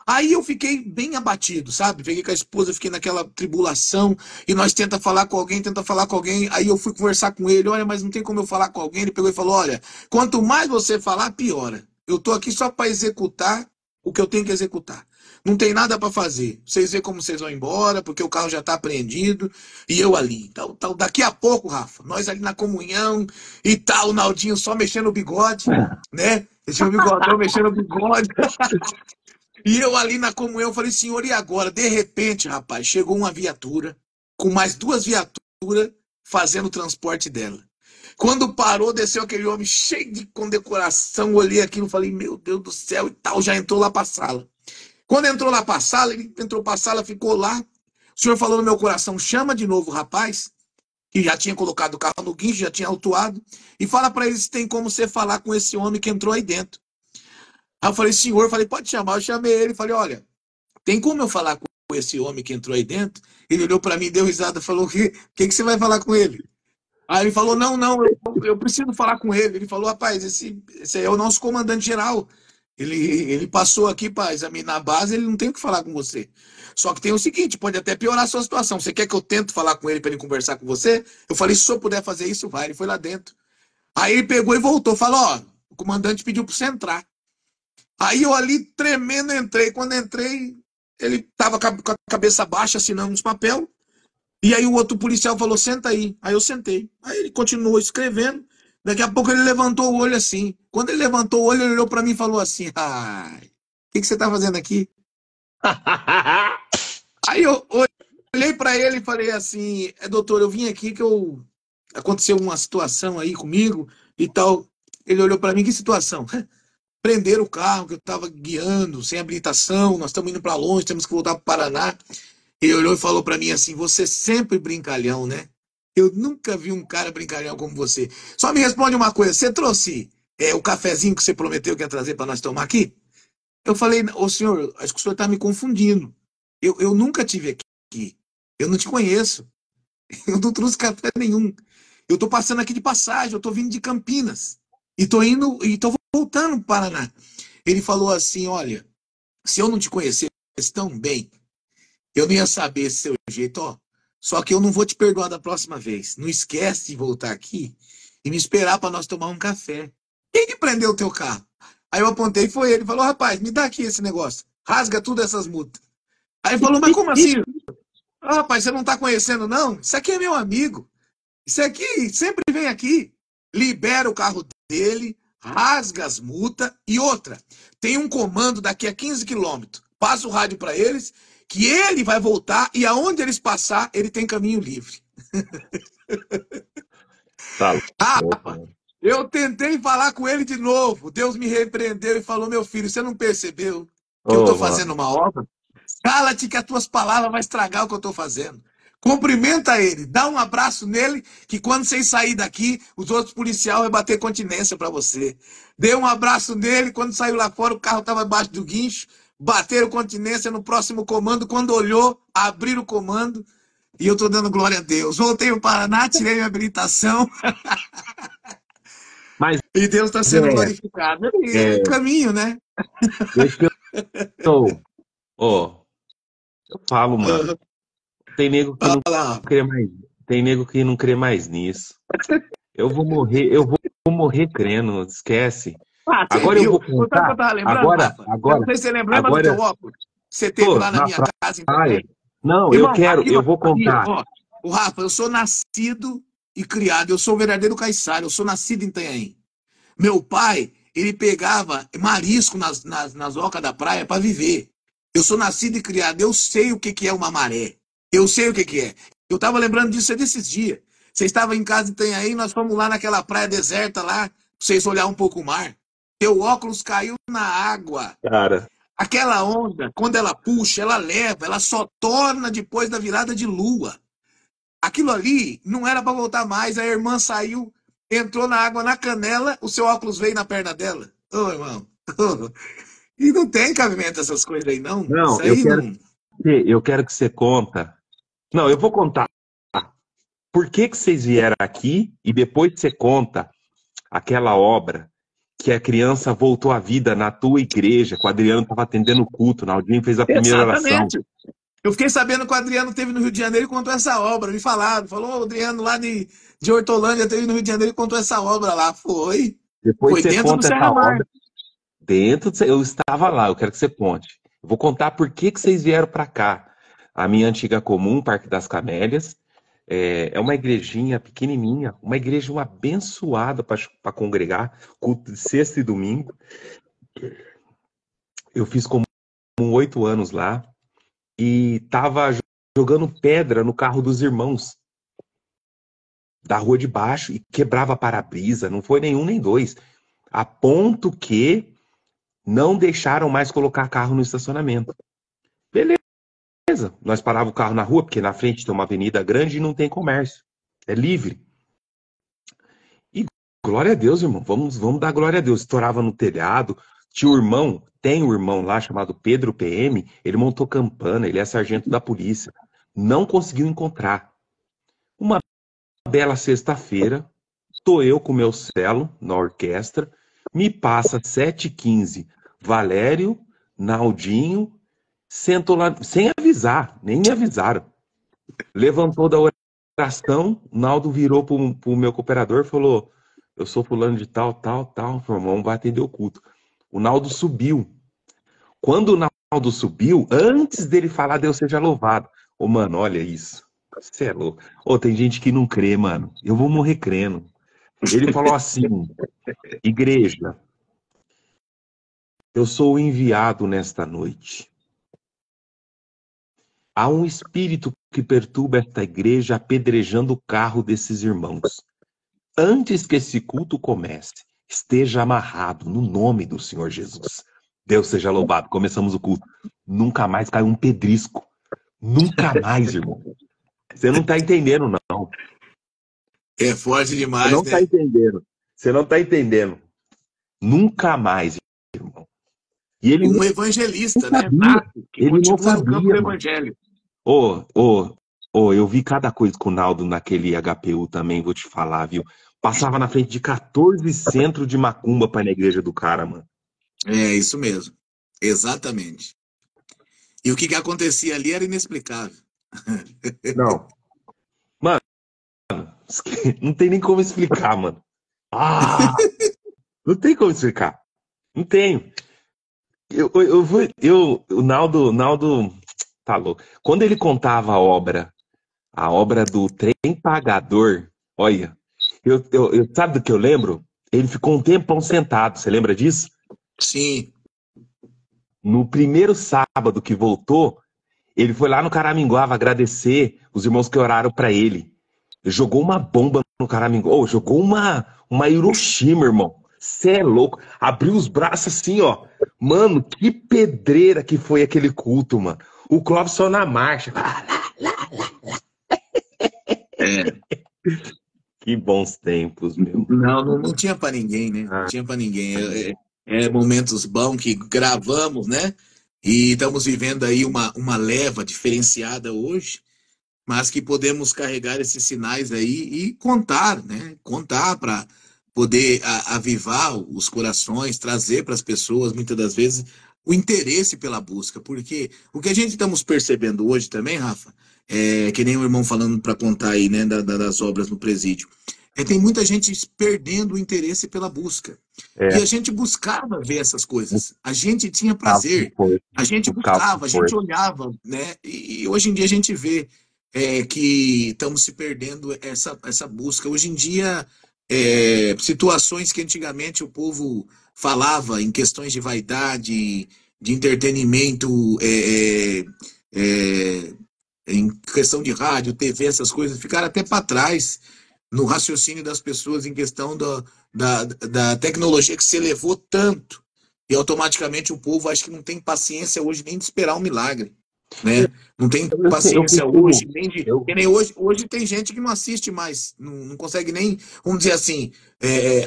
Aí eu fiquei bem abatido, sabe? Fiquei com a esposa, fiquei naquela tribulação, e nós tenta falar com alguém, tenta falar com alguém. Aí eu fui conversar com ele, olha, mas não tem como eu falar com alguém. Ele pegou e falou, olha, quanto mais você falar, piora. Eu tô aqui só para executar o que eu tenho que executar. Não tem nada para fazer. Vocês veem como vocês vão embora, porque o carro já tá apreendido, e eu ali. Então, daqui a pouco, Rafa, nós ali na comunhão e tal, o Naldinho só mexendo o bigode, né? Mexendo o bigodão, mexendo o bigode. E eu ali na comunhão falei, senhor, e agora? De repente, rapaz, chegou uma viatura, com mais duas viaturas, fazendo o transporte dela. Quando parou, desceu aquele homem cheio de condecoração, olhei aquilo, falei, meu Deus do céu e tal, já entrou lá para a sala. Quando entrou lá para a sala, ele entrou para a sala, ficou lá. O senhor falou no meu coração, chama de novo o rapaz, que já tinha colocado o carro no guincho, já tinha autuado, e fala para ele se tem como você falar com esse homem que entrou aí dentro. Aí eu falei, senhor, falei, pode chamar. Eu chamei ele, falei, olha, tem como eu falar com esse homem que entrou aí dentro? Ele olhou para mim, deu risada, falou, que você vai falar com ele? Aí ele falou, não, não, eu preciso falar com ele. Ele falou, rapaz, esse aí é o nosso comandante geral. Ele passou aqui para examinar a base, ele não tem o que falar com você. Só que tem o seguinte, pode até piorar a sua situação. Você quer que eu tente falar com ele para ele conversar com você? Eu falei, se eu puder fazer isso, vai. Ele foi lá dentro. Aí ele pegou e voltou, falou, ó, o comandante pediu para você entrar. Aí eu ali tremendo entrei. Quando entrei, ele tava com a cabeça baixa assinando uns papel. E aí o outro policial falou, senta aí. Aí eu sentei. Aí ele continuou escrevendo. Daqui a pouco ele levantou o olho assim. Quando ele levantou o olho, ele olhou para mim e falou assim, ai, o que você tá fazendo aqui? Aí eu olhei para ele e falei assim, doutor, eu vim aqui que aconteceu uma situação aí comigo e tal. Ele olhou para mim, que situação? Prenderam o carro que eu estava guiando, sem habilitação, nós estamos indo para longe, temos que voltar para o Paraná. Ele olhou e falou para mim assim, você sempre brincalhão, né? Eu nunca vi um cara brincalhão como você. Só me responde uma coisa, você trouxe o cafezinho que você prometeu que ia trazer para nós tomar aqui? Eu falei, ô senhor, acho que o senhor está me confundindo. Eu nunca tive aqui. Eu não te conheço. Eu não trouxe café nenhum. Eu estou passando aqui de passagem, eu estou vindo de Campinas. E estou indo, e estou voltando para o Paraná. Ele falou assim, olha, se eu não te conhecesse tão bem, eu não ia saber esse seu jeito, ó. Só que eu não vou te perdoar da próxima vez. Não esquece de voltar aqui e me esperar para nós tomar um café. Quem que prendeu o teu carro? Aí eu apontei e foi ele. Falou, rapaz, me dá aqui esse negócio. Rasga tudo essas multas. Aí ele falou, mas como assim? Ah, rapaz, você não tá conhecendo, não? Isso aqui é meu amigo. Isso aqui sempre vem aqui. Libera o carro dele, rasga as multas e outra. Tem um comando daqui a 15 quilômetros. Passa o rádio para eles, que ele vai voltar e aonde eles passar, ele tem caminho livre. tá louco, Ah, né? eu tentei falar com ele de novo. Deus me repreendeu e falou, meu filho, você não percebeu que eu estou Ô, fazendo mano. uma obra? Cala-te que as tuas palavras vão estragar o que eu estou fazendo. Cumprimenta ele, dá um abraço nele, que quando vocês sair daqui, os outros policiais vão bater continência para você. Dê um abraço nele, quando saiu lá fora, o carro estava abaixo do guincho, bateram continência no próximo comando, quando olhou, abriram o comando, e eu estou dando glória a Deus. Voltei ao Paraná, tirei minha habilitação, Mas e Deus está sendo glorificado. É é, caminho, né? deixa eu. Ó, eu falo, mano. Tem nego que não Fala. crê mais. Tem nego que não crê mais nisso. Eu vou morrer crendo, esquece. Ah, você Agora eu viu? vou Não sabe o que eu contar. tava lembrando, Agora, Rafa? Eu não agora, sei se você lembra, lembra do teu agora, óculos? Você teve tô lá na na minha casa em praia. Itanhaém. Não, eu Irmão, quero, aquilo eu vou ali, contar. ó, o Rafa, eu sou nascido e criado, eu sou o verdadeiro caiçara, eu sou nascido em Itanhaém. Meu pai, ele pegava marisco nas ocas da praia para viver. Eu sou nascido e criado, eu sei o que que é uma maré. Eu sei o que que é. Eu tava lembrando disso desses dias. Vocês estavam em casa em Itanhaém, nós fomos lá naquela praia deserta lá, pra vocês olhar um pouco o mar. Teu óculos caiu na água. Cara, Aquela onda, quando ela puxa, ela leva, ela só torna depois da virada de lua. Aquilo ali não era para voltar mais. A irmã saiu, entrou na água na canela, o seu óculos veio na perna dela. Ô, irmão. E não tem cabimento essas coisas aí, não. não, Isso aí não. eu quero que você conta. Não, eu vou contar. por que que vocês vieram aqui e depois você conta aquela obra que a criança voltou à vida na tua igreja, que o Adriano estava atendendo o culto, o Naldinho fez a primeira oração. Exatamente. Eu fiquei sabendo que o Adriano teve no Rio de Janeiro e contou essa obra. Me falaram. Falou, o Adriano lá de Hortolândia teve no Rio de Janeiro e contou essa obra lá. Foi. Depois Foi você dentro do conta essa Serra Mar. obra. Eu estava lá, eu quero que você conte. Eu vou contar por que que vocês vieram para cá. A minha antiga comum, Parque das Camélias, é uma igrejinha pequenininha, uma igreja abençoada para congregar, culto de sexta e domingo. Eu fiz como 8 anos lá e tava jogando pedra no carro dos irmãos da rua de baixo e quebrava para-brisa, não foi nenhum nem dois, a ponto que não deixaram mais colocar carro no estacionamento. Beleza, nós parávamos o carro na rua, porque na frente tem uma avenida grande e não tem comércio, é livre. E glória a Deus, irmão, vamos dar glória a Deus. Estourava no telhado, tinha o irmão, tem um irmão lá chamado Pedro PM, ele montou campana, ele é sargento da polícia. Não conseguiu encontrar. Uma bela sexta-feira, tô eu com meu cello na orquestra, me passa 7h15, Valério, Naldinho, sentou lá, sem avisar, nem me avisaram. Levantou da oração, Naldo virou pro meu cooperador e falou, eu sou fulano de tal, tal, tal, meu irmão vai atender o culto. O Naldo subiu. Quando o Naldo subiu, antes dele falar, Deus seja louvado. Ô, mano, olha isso. Você é louco. Ô, tem gente que não crê, mano. Eu vou morrer crendo. Ele falou assim, igreja, eu sou o enviado nesta noite. Há um espírito que perturba esta igreja apedrejando o carro desses irmãos. Antes que esse culto comece, esteja amarrado no nome do Senhor Jesus. Deus seja louvado. Começamos o culto. Nunca mais caiu um pedrisco. Nunca mais, irmão. Você não tá entendendo, não. É forte demais, Você não né? tá entendendo. Você não tá entendendo. Nunca mais, irmão. E ele Um evangelista, né? sabia. Nato, que Ele não continua no campo do sabia, mano. evangelho. Eu vi cada coisa com o Naldo naquele HPU também, vou te falar, viu? Passava na frente de 14 centros de macumba pra ir na igreja do cara, mano. É, isso mesmo. Exatamente. E o que acontecia ali era inexplicável. Não. Mano, não tem nem como explicar, mano. Ah! Não tem como explicar. Não tenho. O Naldo tá louco. Quando ele contava a obra do trem pagador, olha, sabe do que eu lembro? Ele ficou um tempão sentado, você lembra disso? Sim. No primeiro sábado que voltou, ele foi lá no Caraminguava agradecer os irmãos que oraram pra ele. Ele jogou uma bomba no Caraminguava, jogou uma Hiroshima, irmão. Você é louco. Abriu os braços assim, ó. Mano, que pedreira que foi aquele culto, mano. O Clóvis só na marcha. Que bons tempos, meu. Não tinha para ninguém, né? Não tinha para ninguém. Momentos bons que gravamos, né? E estamos vivendo aí uma leva diferenciada hoje, mas que podemos carregar esses sinais aí e contar, né? Contar para poder avivar os corações, trazer para as pessoas, muitas das vezes, o interesse pela busca. Porque o que a gente estamos percebendo hoje também, Rafa, que nem o irmão falando para contar aí, né, das obras no presídio, tem muita gente perdendo o interesse pela busca. E a gente buscava ver essas coisas. A gente tinha prazer, a gente buscava, a gente olhava, né? E hoje em dia a gente vê que estamos se perdendo essa busca. Hoje em dia, situações que antigamente o povo falava em questões de vaidade, de entretenimento, em questão de rádio, TV, essas coisas, ficaram até para trás no raciocínio das pessoas em questão da tecnologia que se elevou tanto. E automaticamente o povo acho que não tem paciência hoje nem de esperar um milagre. Né? Não tem paciência hoje, nem de. Nem hoje tem gente que não assiste mais, não consegue nem, vamos dizer assim,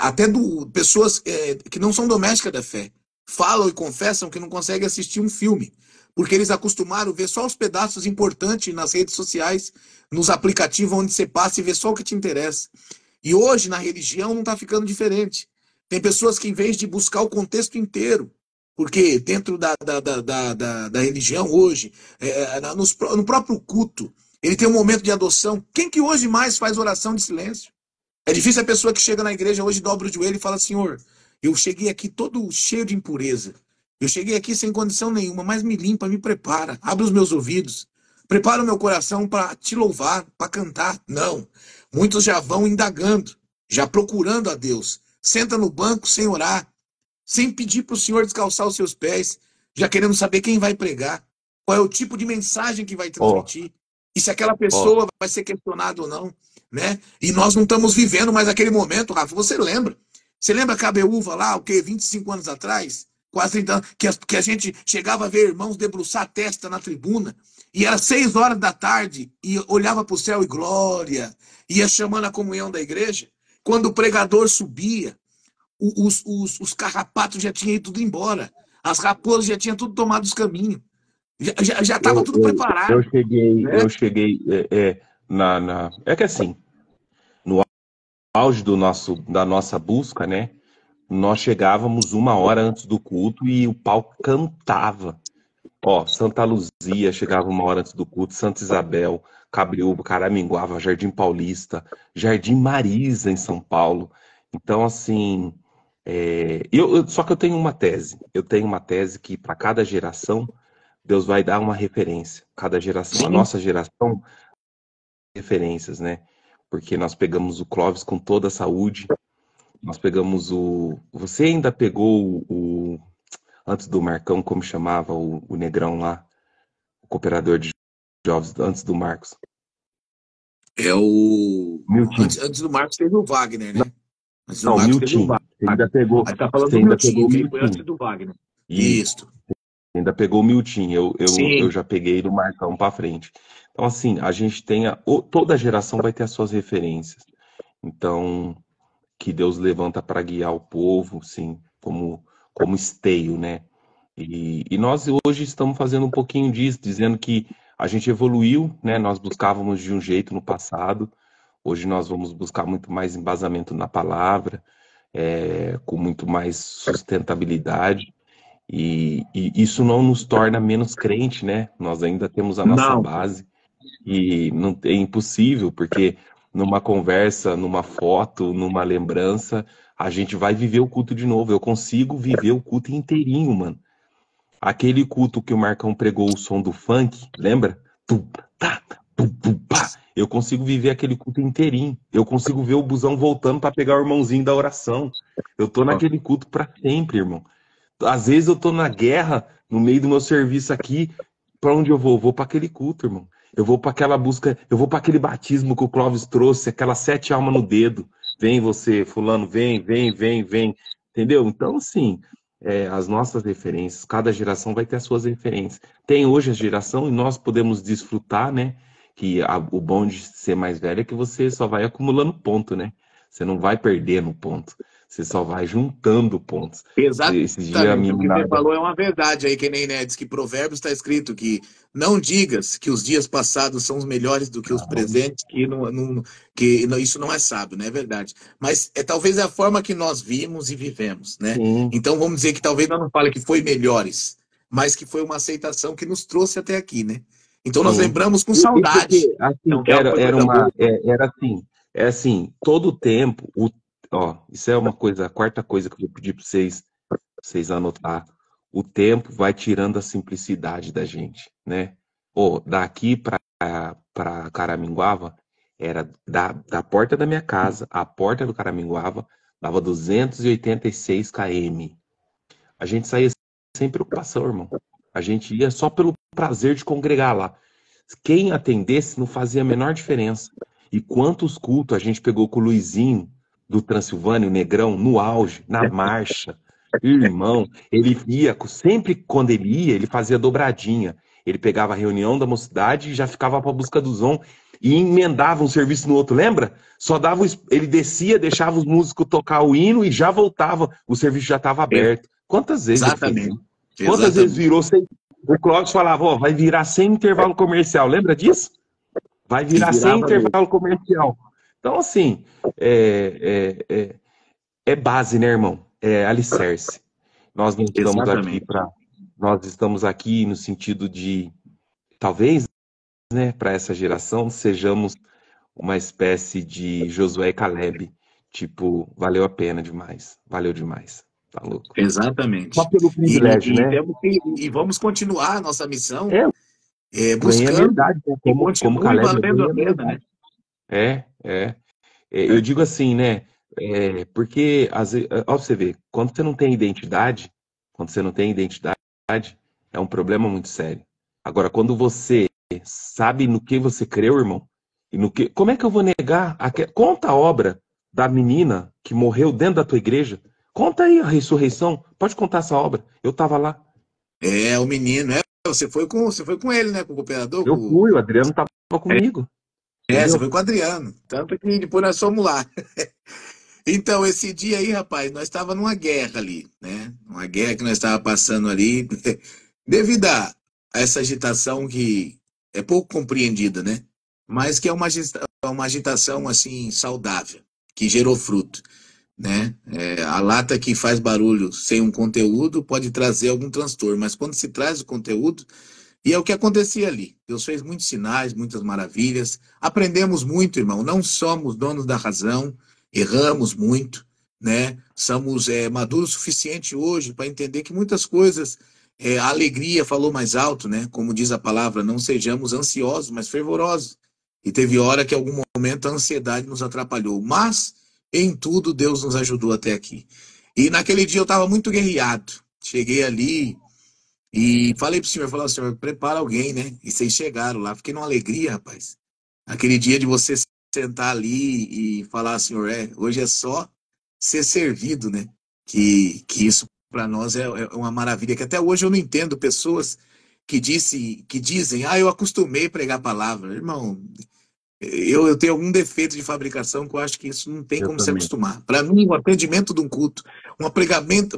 até pessoas que não são domésticas da fé, falam e confessam que não conseguem assistir um filme, porque eles acostumaram a ver só os pedaços importantes nas redes sociais, nos aplicativos onde você passa e vê só o que te interessa. E hoje, na religião, não está ficando diferente. Tem pessoas que, em vez de buscar o contexto inteiro, porque dentro da religião hoje, no próprio culto, ele tem um momento de adoção. Quem que hoje mais faz oração de silêncio? É difícil a pessoa que chega na igreja hoje, dobra o joelho e fala: Senhor, eu cheguei aqui todo cheio de impureza. Eu cheguei aqui sem condição nenhuma, mas me limpa, me prepara, abre os meus ouvidos, prepara o meu coração para te louvar, para cantar. Não. Muitos já vão indagando, já procurando a Deus. Senta no banco sem orar, sem pedir para o Senhor descalçar os seus pés, já querendo saber quem vai pregar, qual é o tipo de mensagem que vai transmitir, e se aquela pessoa vai ser questionada ou não, né? E nós não estamos vivendo mais aquele momento, Rafa. Você lembra? Você lembra a Cabeúva lá, o quê? 25 anos atrás? Quase 30 anos, que a gente chegava a ver irmãos debruçar a testa na tribuna, e era 6 horas da tarde, e olhava para o céu e glória, ia chamando a comunhão da igreja. Quando o pregador subia, os carrapatos já tinham ido tudo embora, as raposas já tinham tudo tomado os caminhos, já estava tudo preparado. Eu cheguei é que assim, no auge da nossa busca, né? Nós chegávamos 1 hora antes do culto e o pau cantava. Santa Luzia chegava 1 hora antes do culto, Santa Isabel, Cabriúba, Caraminguava, Jardim Paulista, Jardim Marisa, em São Paulo. Então, assim, só que eu tenho uma tese. Eu tenho uma tese que para cada geração, Deus vai dar uma referência. Cada geração, a nossa geração, referências, né? Porque nós pegamos o Clóvis com toda a saúde, nós pegamos Você ainda pegou antes do Marcão, como chamava, o Negrão lá, o cooperador de jovens, antes do Marcos? Antes do Marcos teve o Wagner, né? Antes do Não, Marcos Milton. teve o Wagner. Você ainda pegou. Aí tá falando Você do ainda Milton, pegou o que foi antes Milton. do Wagner. Isso. Ainda pegou o Milton. Eu já peguei do Marcão para frente. Então, assim, a gente toda geração vai ter as suas referências. Então, que Deus levanta para guiar o povo, sim, como esteio, né? E nós hoje estamos fazendo um pouquinho disso, dizendo que a gente evoluiu, né? Nós buscávamos de um jeito no passado, hoje nós vamos buscar muito mais embasamento na palavra, com muito mais sustentabilidade, e isso não nos torna menos crente, né? Nós ainda temos a nossa base, e não é impossível, porque numa conversa, numa foto, numa lembrança, a gente vai viver o culto de novo. Eu consigo viver o culto inteirinho, mano. Aquele culto que o Marcão pregou o som do funk, lembra? Eu consigo viver aquele culto inteirinho. Eu consigo ver o busão voltando para pegar o irmãozinho da oração. Eu tô naquele culto para sempre, irmão. Às vezes eu tô na guerra, no meio do meu serviço aqui, para onde eu vou? Vou para aquele culto, irmão. Eu vou para aquela busca, eu vou para aquele batismo que o Clóvis trouxe, aquelas 7 almas no dedo. Vem você, fulano, vem. Entendeu? Então, assim, as nossas referências, cada geração vai ter as suas referências. Tem hoje a geração e nós podemos desfrutar, né? Que o bom de ser mais velho é que você só vai acumulando ponto, né? Você não vai perdendo ponto. Você só vai juntando pontos. Exatamente. O que você falou é uma verdade aí, que nem diz que Provérbios está escrito que não digas que os dias passados são os melhores do que os presentes, isso não é sábio, não é verdade. Mas talvez é a forma que nós vimos e vivemos, né? Sim. Então vamos dizer que talvez nós não fale que foi melhores, mas que foi uma aceitação que nos trouxe até aqui, né? Então nós lembramos com saudade. Era assim, todo o tempo, isso é uma coisa, a quarta coisa que eu vou pedir para vocês anotar. O tempo vai tirando a simplicidade da gente, né? Daqui para Caraminguava, era da porta da minha casa, a porta do Caraminguava, dava 286 km. A gente saía sem preocupação, irmão. A gente ia só pelo prazer de congregar lá. Quem atendesse não fazia a menor diferença. E quantos cultos a gente pegou com o Luizinho, do Transilvânia, o Negrão, no auge, na marcha. Irmão, ele ia, sempre quando ele ia, ele fazia dobradinha. Ele pegava a reunião da mocidade e já ficava para a busca do som e emendava um serviço no outro, lembra? Ele descia, deixava os músicos tocar o hino e já voltava, o serviço já estava aberto. Quantas vezes ele fez isso? Quantas vezes virou O Clóvis falava, ó, vai virar sem intervalo comercial. Lembra disso? Vai E virar sem virava mesmo. intervalo comercial. Então, assim, é base, né, irmão? É alicerce. Nós não estamos aqui Exatamente. para. Nós estamos aqui no sentido de, talvez, né, para essa geração, sejamos uma espécie de Josué e Caleb. Tipo, valeu a pena demais. Valeu demais. Tá louco. Só Exatamente. pelo privilégio, né? E vamos continuar a nossa missão É, ganhei a minha buscando idade, né? que Como continue Caleb, eu valendo ganhei a a minha pena, né? idade. É, é. Eu É. digo assim, né? Porque, às vezes, ó, você vê, quando você não tem identidade, quando você não tem identidade, é um problema muito sério. Agora, quando você sabe no que você creu, irmão, e no que, como é que eu vou negar? Conta a obra da menina que morreu dentro da tua igreja. Conta aí a ressurreição. Pode contar essa obra. Eu estava lá. O menino, você foi com ele, né? Com o cooperador, Eu fui, o Adriano estava comigo. você Entendeu? foi com o Adriano. Tanto que depois nós fomos lá. Então, esse dia aí, rapaz, nós estava numa guerra ali, né? Uma guerra que nós estava passando ali, devido a essa agitação que é pouco compreendida, né? Mas que é uma agitação, assim, saudável, que gerou fruto, né? A lata que faz barulho sem um conteúdo pode trazer algum transtorno, mas quando se traz o conteúdo, e é o que acontecia ali. Deus fez muitos sinais, muitas maravilhas. Aprendemos muito, irmão. Não somos donos da razão, erramos muito, né? Somos maduros o suficiente hoje para entender que muitas coisas, a alegria falou mais alto, né? Como diz a palavra, não sejamos ansiosos, mas fervorosos. E teve hora que, em algum momento, a ansiedade nos atrapalhou. Mas, em tudo, Deus nos ajudou até aqui. E naquele dia eu estava muito guerreado. Cheguei ali, e falei, senhor, prepara alguém, né? E vocês chegaram lá, fiquei numa alegria, rapaz. Aquele dia de você sentar ali e falar, senhor, hoje é só ser servido, né? Que isso para nós é uma maravilha, que até hoje eu não entendo pessoas que dizem, eu acostumei a pregar a palavra. Irmão, eu tenho algum defeito de fabricação que eu acho que isso não tem Eu como se também. acostumar. Para mim, o atendimento de um culto,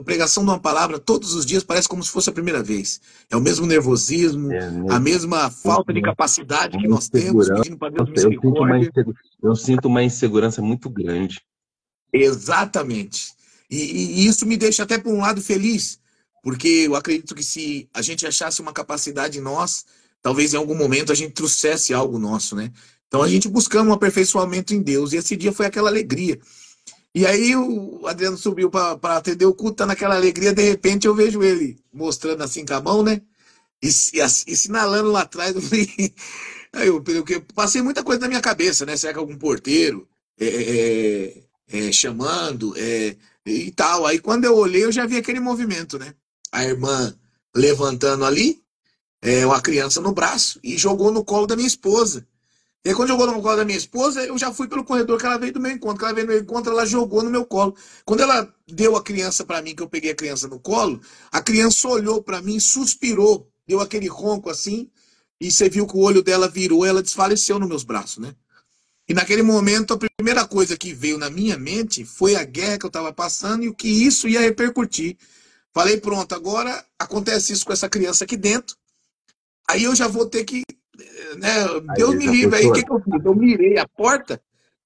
pregação de uma palavra todos os dias parece como se fosse a primeira vez. É o mesmo nervosismo, a Né? mesma falta de capacidade que Uma nós temos, insegurança. pedindo para Deus Eu misericórdia. eu sinto uma insegurança muito grande. Exatamente. E isso me deixa até por um lado feliz, porque eu acredito que se a gente achasse uma capacidade em nós, talvez em algum momento a gente trouxesse algo nosso, né? Então a gente buscando um aperfeiçoamento em Deus, e esse dia foi aquela alegria. E aí o Adriano subiu para atender o culto, tá naquela alegria, de repente eu vejo ele mostrando assim com a mão, né? E sinalando lá atrás, eu falei, aí eu passei muita coisa na minha cabeça, né? Será que algum porteiro chamando e tal? Aí quando eu olhei, eu já vi aquele movimento, né? A irmã levantando ali, uma criança no braço e jogou no colo da minha esposa. E aí, quando jogou no colo da minha esposa, eu já fui pelo corredor que ela veio do meu encontro. Que ela veio do meu encontro, ela jogou no meu colo. Quando ela deu a criança para mim, que eu peguei a criança no colo, a criança olhou para mim, suspirou, deu aquele ronco assim, e você viu que o olho dela virou, ela desfaleceu nos meus braços, né? E naquele momento, a primeira coisa que veio na minha mente foi a guerra que eu estava passando e o que isso ia repercutir. Falei, pronto, agora acontece isso com essa criança aqui dentro, aí eu já vou ter que, né? Deus Aí me já livre. Aí o pensou? que eu fiz? Eu mirei a porta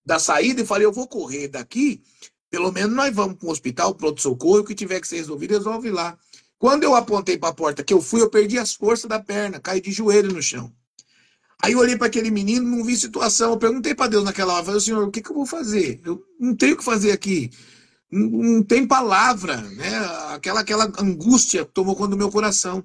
da saída e falei, eu vou correr daqui, pelo menos nós vamos para o hospital, pronto-socorro, o que tiver que ser resolvido, resolve lá. Quando eu apontei para a porta que eu fui, eu perdi as forças da perna, caí de joelho no chão. Aí eu olhei para aquele menino, não vi situação, eu perguntei para Deus naquela hora, falei, Senhor, o que eu vou fazer? Eu não tenho o que fazer aqui. Não tem palavra, né? Aquela angústia tomou conta do meu coração.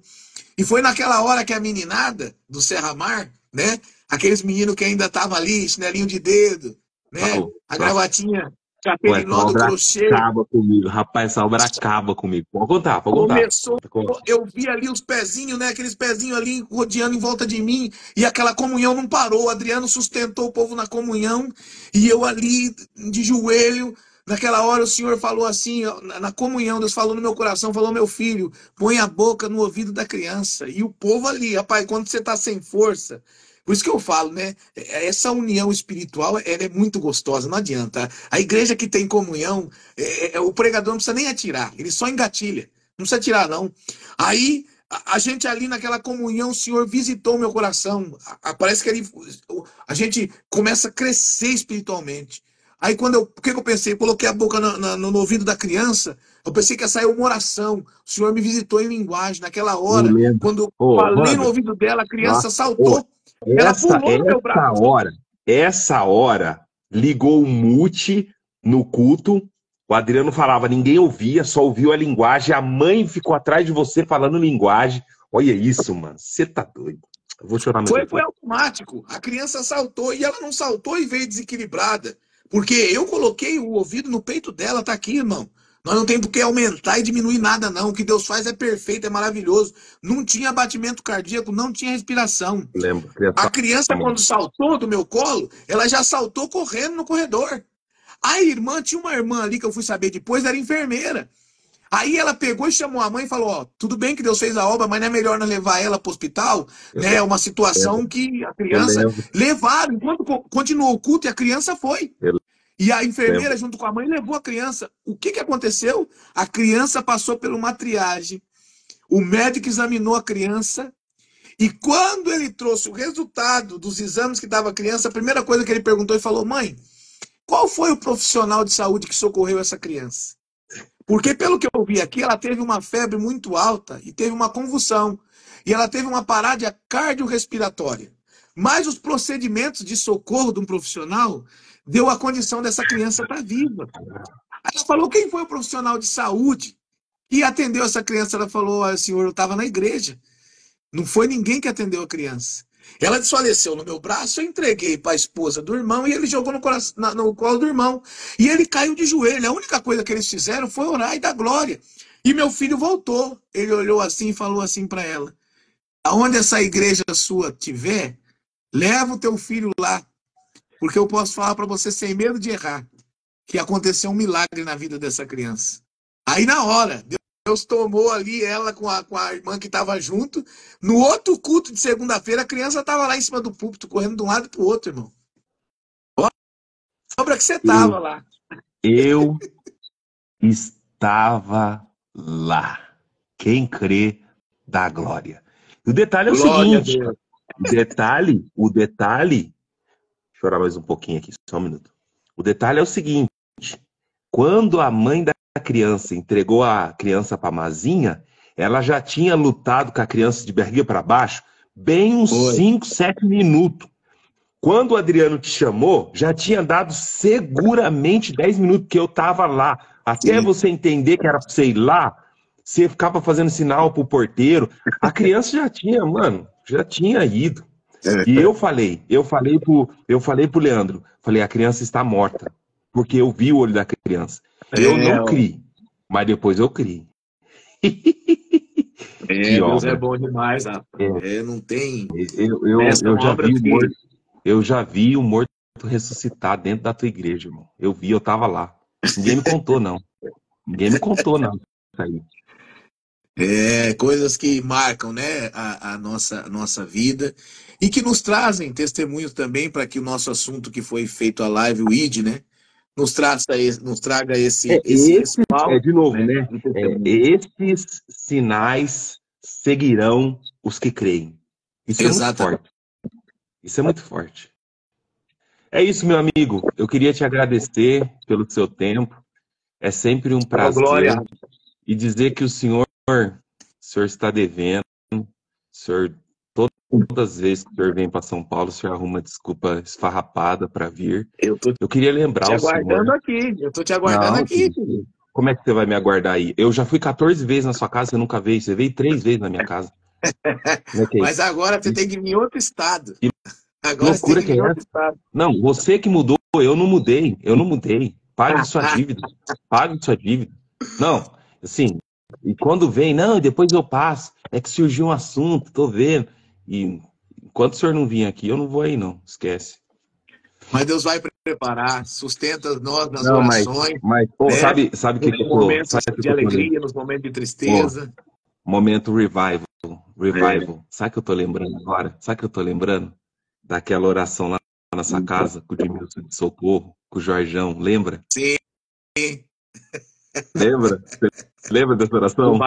E foi naquela hora que a meninada do Serra Mar, né? Aqueles meninos que ainda estavam ali, chinelinho de dedo, né? Paulo, A nossa, gravatinha, pô, aquele essa nó do obra crochê. acaba comigo. Rapaz, essa obra acaba comigo. Pode contar, pode contar. Começou, eu vi ali os pezinhos, né? Aqueles pezinhos ali rodeando em volta de mim, e aquela comunhão não parou. O Adriano sustentou o povo na comunhão, e eu ali de joelho. Naquela hora o Senhor falou assim, na comunhão, Deus falou no meu coração, falou, meu filho, põe a boca no ouvido da criança. E o povo ali, rapaz, quando você tá sem força, por isso que eu falo, né? Essa união espiritual, ela é muito gostosa, não adianta. A igreja que tem comunhão, o pregador não precisa nem atirar, ele só engatilha. Não precisa atirar, não. Aí A gente ali naquela comunhão, o Senhor visitou meu coração. Parece que a gente começa a crescer espiritualmente. Aí o que eu pensei? Eu coloquei a boca no ouvido da criança, eu pensei que ia sair uma oração. O Senhor me visitou em linguagem. Naquela Eu hora, lembro. quando eu Ô, falei no Wander, ouvido dela, a nossa, criança ô, saltou. Ela pulou no meu braço. essa hora, ligou o mute no culto. O Adriano falava, ninguém ouvia, só ouviu a linguagem. A mãe ficou atrás de você falando linguagem. Olha isso, mano. Você tá doido. Eu vou chorar mais um Foi pouco. automático. A criança saltou e ela não saltou e veio desequilibrada. Porque eu coloquei o ouvido no peito dela, tá aqui, irmão. Nós não tem por que aumentar e diminuir nada, não. O que Deus faz é perfeito, é maravilhoso. Não tinha batimento cardíaco, não tinha respiração. Lembro. A criança, quando saltou do meu colo, ela já saltou correndo no corredor. Tinha uma irmã ali que eu fui saber depois, era enfermeira. Aí ela pegou e chamou a mãe e falou: ó, tudo bem que Deus fez a obra, mas não é melhor não levar ela para o hospital, né? É uma situação que a Eu criança lembro. levaram, enquanto continuou o culto e a criança foi. Eu E a enfermeira, lembro. junto com a mãe, levou a criança. O que aconteceu? A criança passou por uma triagem. O médico examinou a criança e quando ele trouxe o resultado dos exames que dava a criança, a primeira coisa que ele perguntou e falou: mãe, qual foi o profissional de saúde que socorreu essa criança? Porque, pelo que eu vi aqui, ela teve uma febre muito alta e teve uma convulsão. E ela teve uma parada cardiorrespiratória. Mas os procedimentos de socorro de um profissional deu a condição dessa criança estar viva. Aí ela falou: quem foi o profissional de saúde que atendeu essa criança? Ela falou: senhor, eu estava na igreja. Não foi ninguém que atendeu a criança. Ela desfaleceu no meu braço, eu entreguei para a esposa do irmão e ele jogou no colo do irmão. E ele caiu de joelho. A única coisa que eles fizeram foi orar e dar glória. E meu filho voltou. Ele olhou assim e falou assim para ela: aonde essa igreja sua tiver, leva o teu filho lá. Porque eu posso falar para você sem medo de errar que aconteceu um milagre na vida dessa criança. Aí na hora, Deus tomou ali ela com a irmã que estava junto. No outro culto de segunda-feira, a criança estava lá em cima do púlpito, correndo de um lado para o outro, irmão. Obra que você estava lá. Eu estava lá. Quem crê, dá glória. E o detalhe é o Glória seguinte, a Deus. o detalhe, deixa eu chorar mais um pouquinho aqui, só um minuto. O detalhe é o seguinte, quando a mãe da criança entregou a criança para a Mazinha, ela já tinha lutado com a criança de barriga para baixo bem uns 5, 7 minutos. Quando o Adriano te chamou, já tinha dado seguramente 10 minutos, que eu estava lá. Até você entender que era para você ir lá, você ficava fazendo sinal pro porteiro. A criança já tinha, mano, já tinha ido. E eu falei pro Leandro, falei, a criança está morta, porque eu vi o olho da criança. Eu não criei, mas depois eu criei. Deus é bom demais, rapaz. Não tem. Eu já vi o morto ressuscitar dentro da tua igreja, irmão. Eu vi, eu tava lá. Ninguém me contou, não. Ninguém me contou, não. Coisas que marcam, né, a nossa vida e que nos trazem testemunhos também para que o nosso assunto que foi feito a live, o ID, né, nos traga esse respaldo. De novo, né? Esses sinais seguirão os que creem. Isso é muito forte. Isso é muito forte. É isso, meu amigo. Eu queria te agradecer pelo seu tempo. É sempre um prazer. E dizer que o senhor está devendo. O senhor, todas as vezes que o senhor vem para São Paulo, o senhor arruma desculpa esfarrapada para vir. Eu queria lembrar o senhor. Eu tô te aguardando aqui. Como é que você vai me aguardar aí? Eu já fui 14 vezes na sua casa, você nunca veio. Você veio 3 vezes na minha casa. Mas agora você tem que vir em outro estado. Agora loucura que é essa? Não, você que mudou, eu não mudei. Eu não mudei. Pague sua dívida. Pague sua dívida. Não, assim, e quando vem, não, depois eu passo. É que surgiu um assunto, tô vendo. E enquanto o senhor não vir aqui, eu não vou aí, não. Esquece. Mas Deus vai preparar, sustenta nós nas orações. Mas pô, né? sabe o que nos momentos de alegria, nos momentos de tristeza. Pô, momento revival. Sabe o que eu tô lembrando agora? Sabe o que eu tô lembrando? Daquela oração lá na sua casa, com o Edmilson de Socorro, com o Jorjão, lembra? Sim. Lembra? Você lembra dessa oração?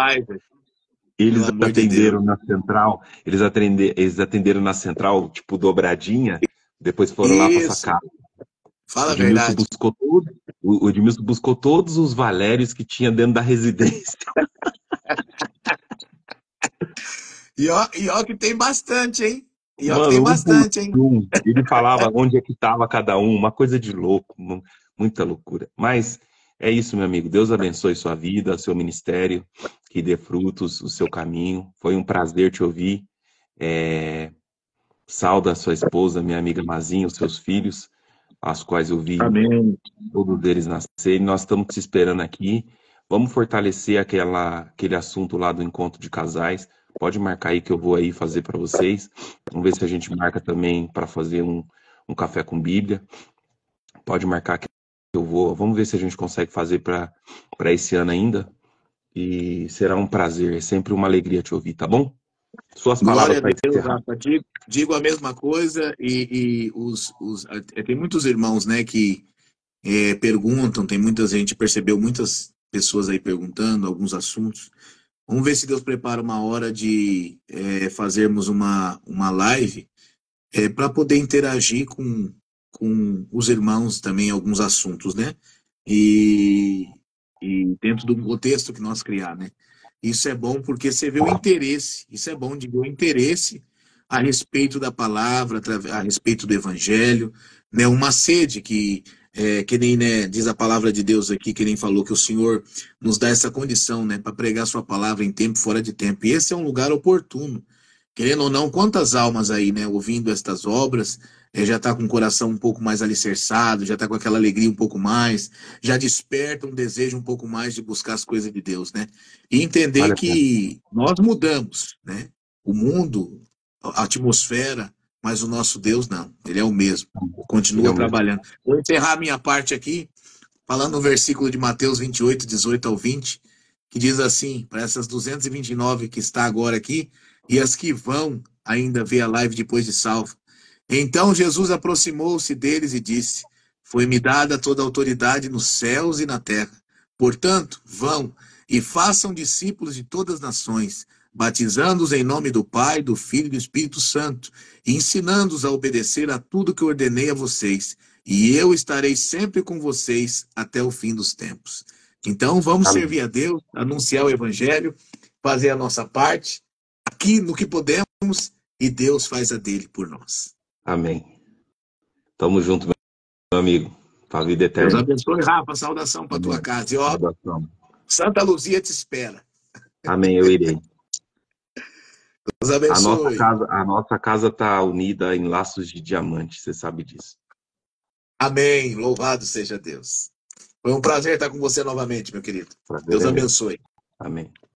Pelo Eles amor de Deus. atenderam na central, eles atenderam na central, tipo, dobradinha, depois foram lá para sua Isso, casa. O fala a Edmilson verdade. buscou o Edmilson buscou todos os Valérios que tinha dentro da residência. E ó que tem bastante, hein? E ó que tem Mano, um por bastante, hein? um. Ele falava onde é que estava cada um, uma coisa de louco, muita loucura. Mas é isso, meu amigo. Deus abençoe sua vida, seu ministério, que dê frutos, o seu caminho. Foi um prazer te ouvir. É, Sauda a sua esposa, minha amiga Mazinha, os seus filhos, as quais eu vi Amém. todos eles nascerem. Nós estamos te esperando aqui. Vamos fortalecer aquele assunto lá do encontro de casais. Pode marcar aí que eu vou aí fazer para vocês. Vamos ver se a gente marca também para fazer um café com Bíblia. Pode marcar que eu vou. Vamos ver se a gente consegue fazer para esse ano ainda. E será um prazer. É sempre uma alegria te ouvir, tá bom? Suas palavras Glória a para Deus, encerrar. Rafa. Digo a mesma coisa tem muitos irmãos, né, que perguntam, tem muita gente, percebeu muitas pessoas aí perguntando alguns assuntos. Vamos ver se Deus prepara uma hora de fazermos uma live para poder interagir com os irmãos também em alguns assuntos, né? E, e dentro do contexto que nós criar, né? Isso é bom porque você vê o interesse, isso é bom de ver o interesse a respeito da palavra, a respeito do evangelho, né? Uma sede que nem, né, diz a palavra de Deus aqui, que nem falou que o Senhor nos dá essa condição, né, para pregar sua palavra em tempo, fora de tempo. E esse é um lugar oportuno. Querendo ou não, quantas almas aí, né, ouvindo estas obras, já está com o coração um pouco mais alicerçado, já está com aquela alegria um pouco mais, já desperta um desejo um pouco mais de buscar as coisas de Deus, né? E entender Vale a pena. que nós mudamos, né? O mundo, a atmosfera, mas o nosso Deus não, ele é o mesmo, Ele é continua o mesmo. trabalhando. Vou encerrar a minha parte aqui, falando no versículo de Mateus 28, 18 ao 20, que diz assim, para essas 229 que está agora aqui, e as que vão ainda ver a live depois de salvo. Então Jesus aproximou-se deles e disse: Foi-me dada toda a autoridade nos céus e na terra. Portanto, vão e façam discípulos de todas as nações, batizando-os em nome do Pai, do Filho e do Espírito Santo, e ensinando-os a obedecer a tudo que ordenei a vocês. E eu estarei sempre com vocês até o fim dos tempos. Então, vamos Amém. servir a Deus, anunciar o Evangelho, fazer a nossa parte, aqui no que podemos, e Deus faz a dele por nós. Amém. Tamo junto, meu amigo. Para a vida Deus eterna. abençoe, Rafa. Saudação para tua Amém. casa. E ó, Saudação. Santa Luzia te espera. Amém, eu irei. Deus abençoe. A nossa casa está unida em laços de diamante, você sabe disso. Amém. Louvado seja Deus. Foi um prazer estar com você novamente, meu querido. Prazer Deus é meu. abençoe. Amém.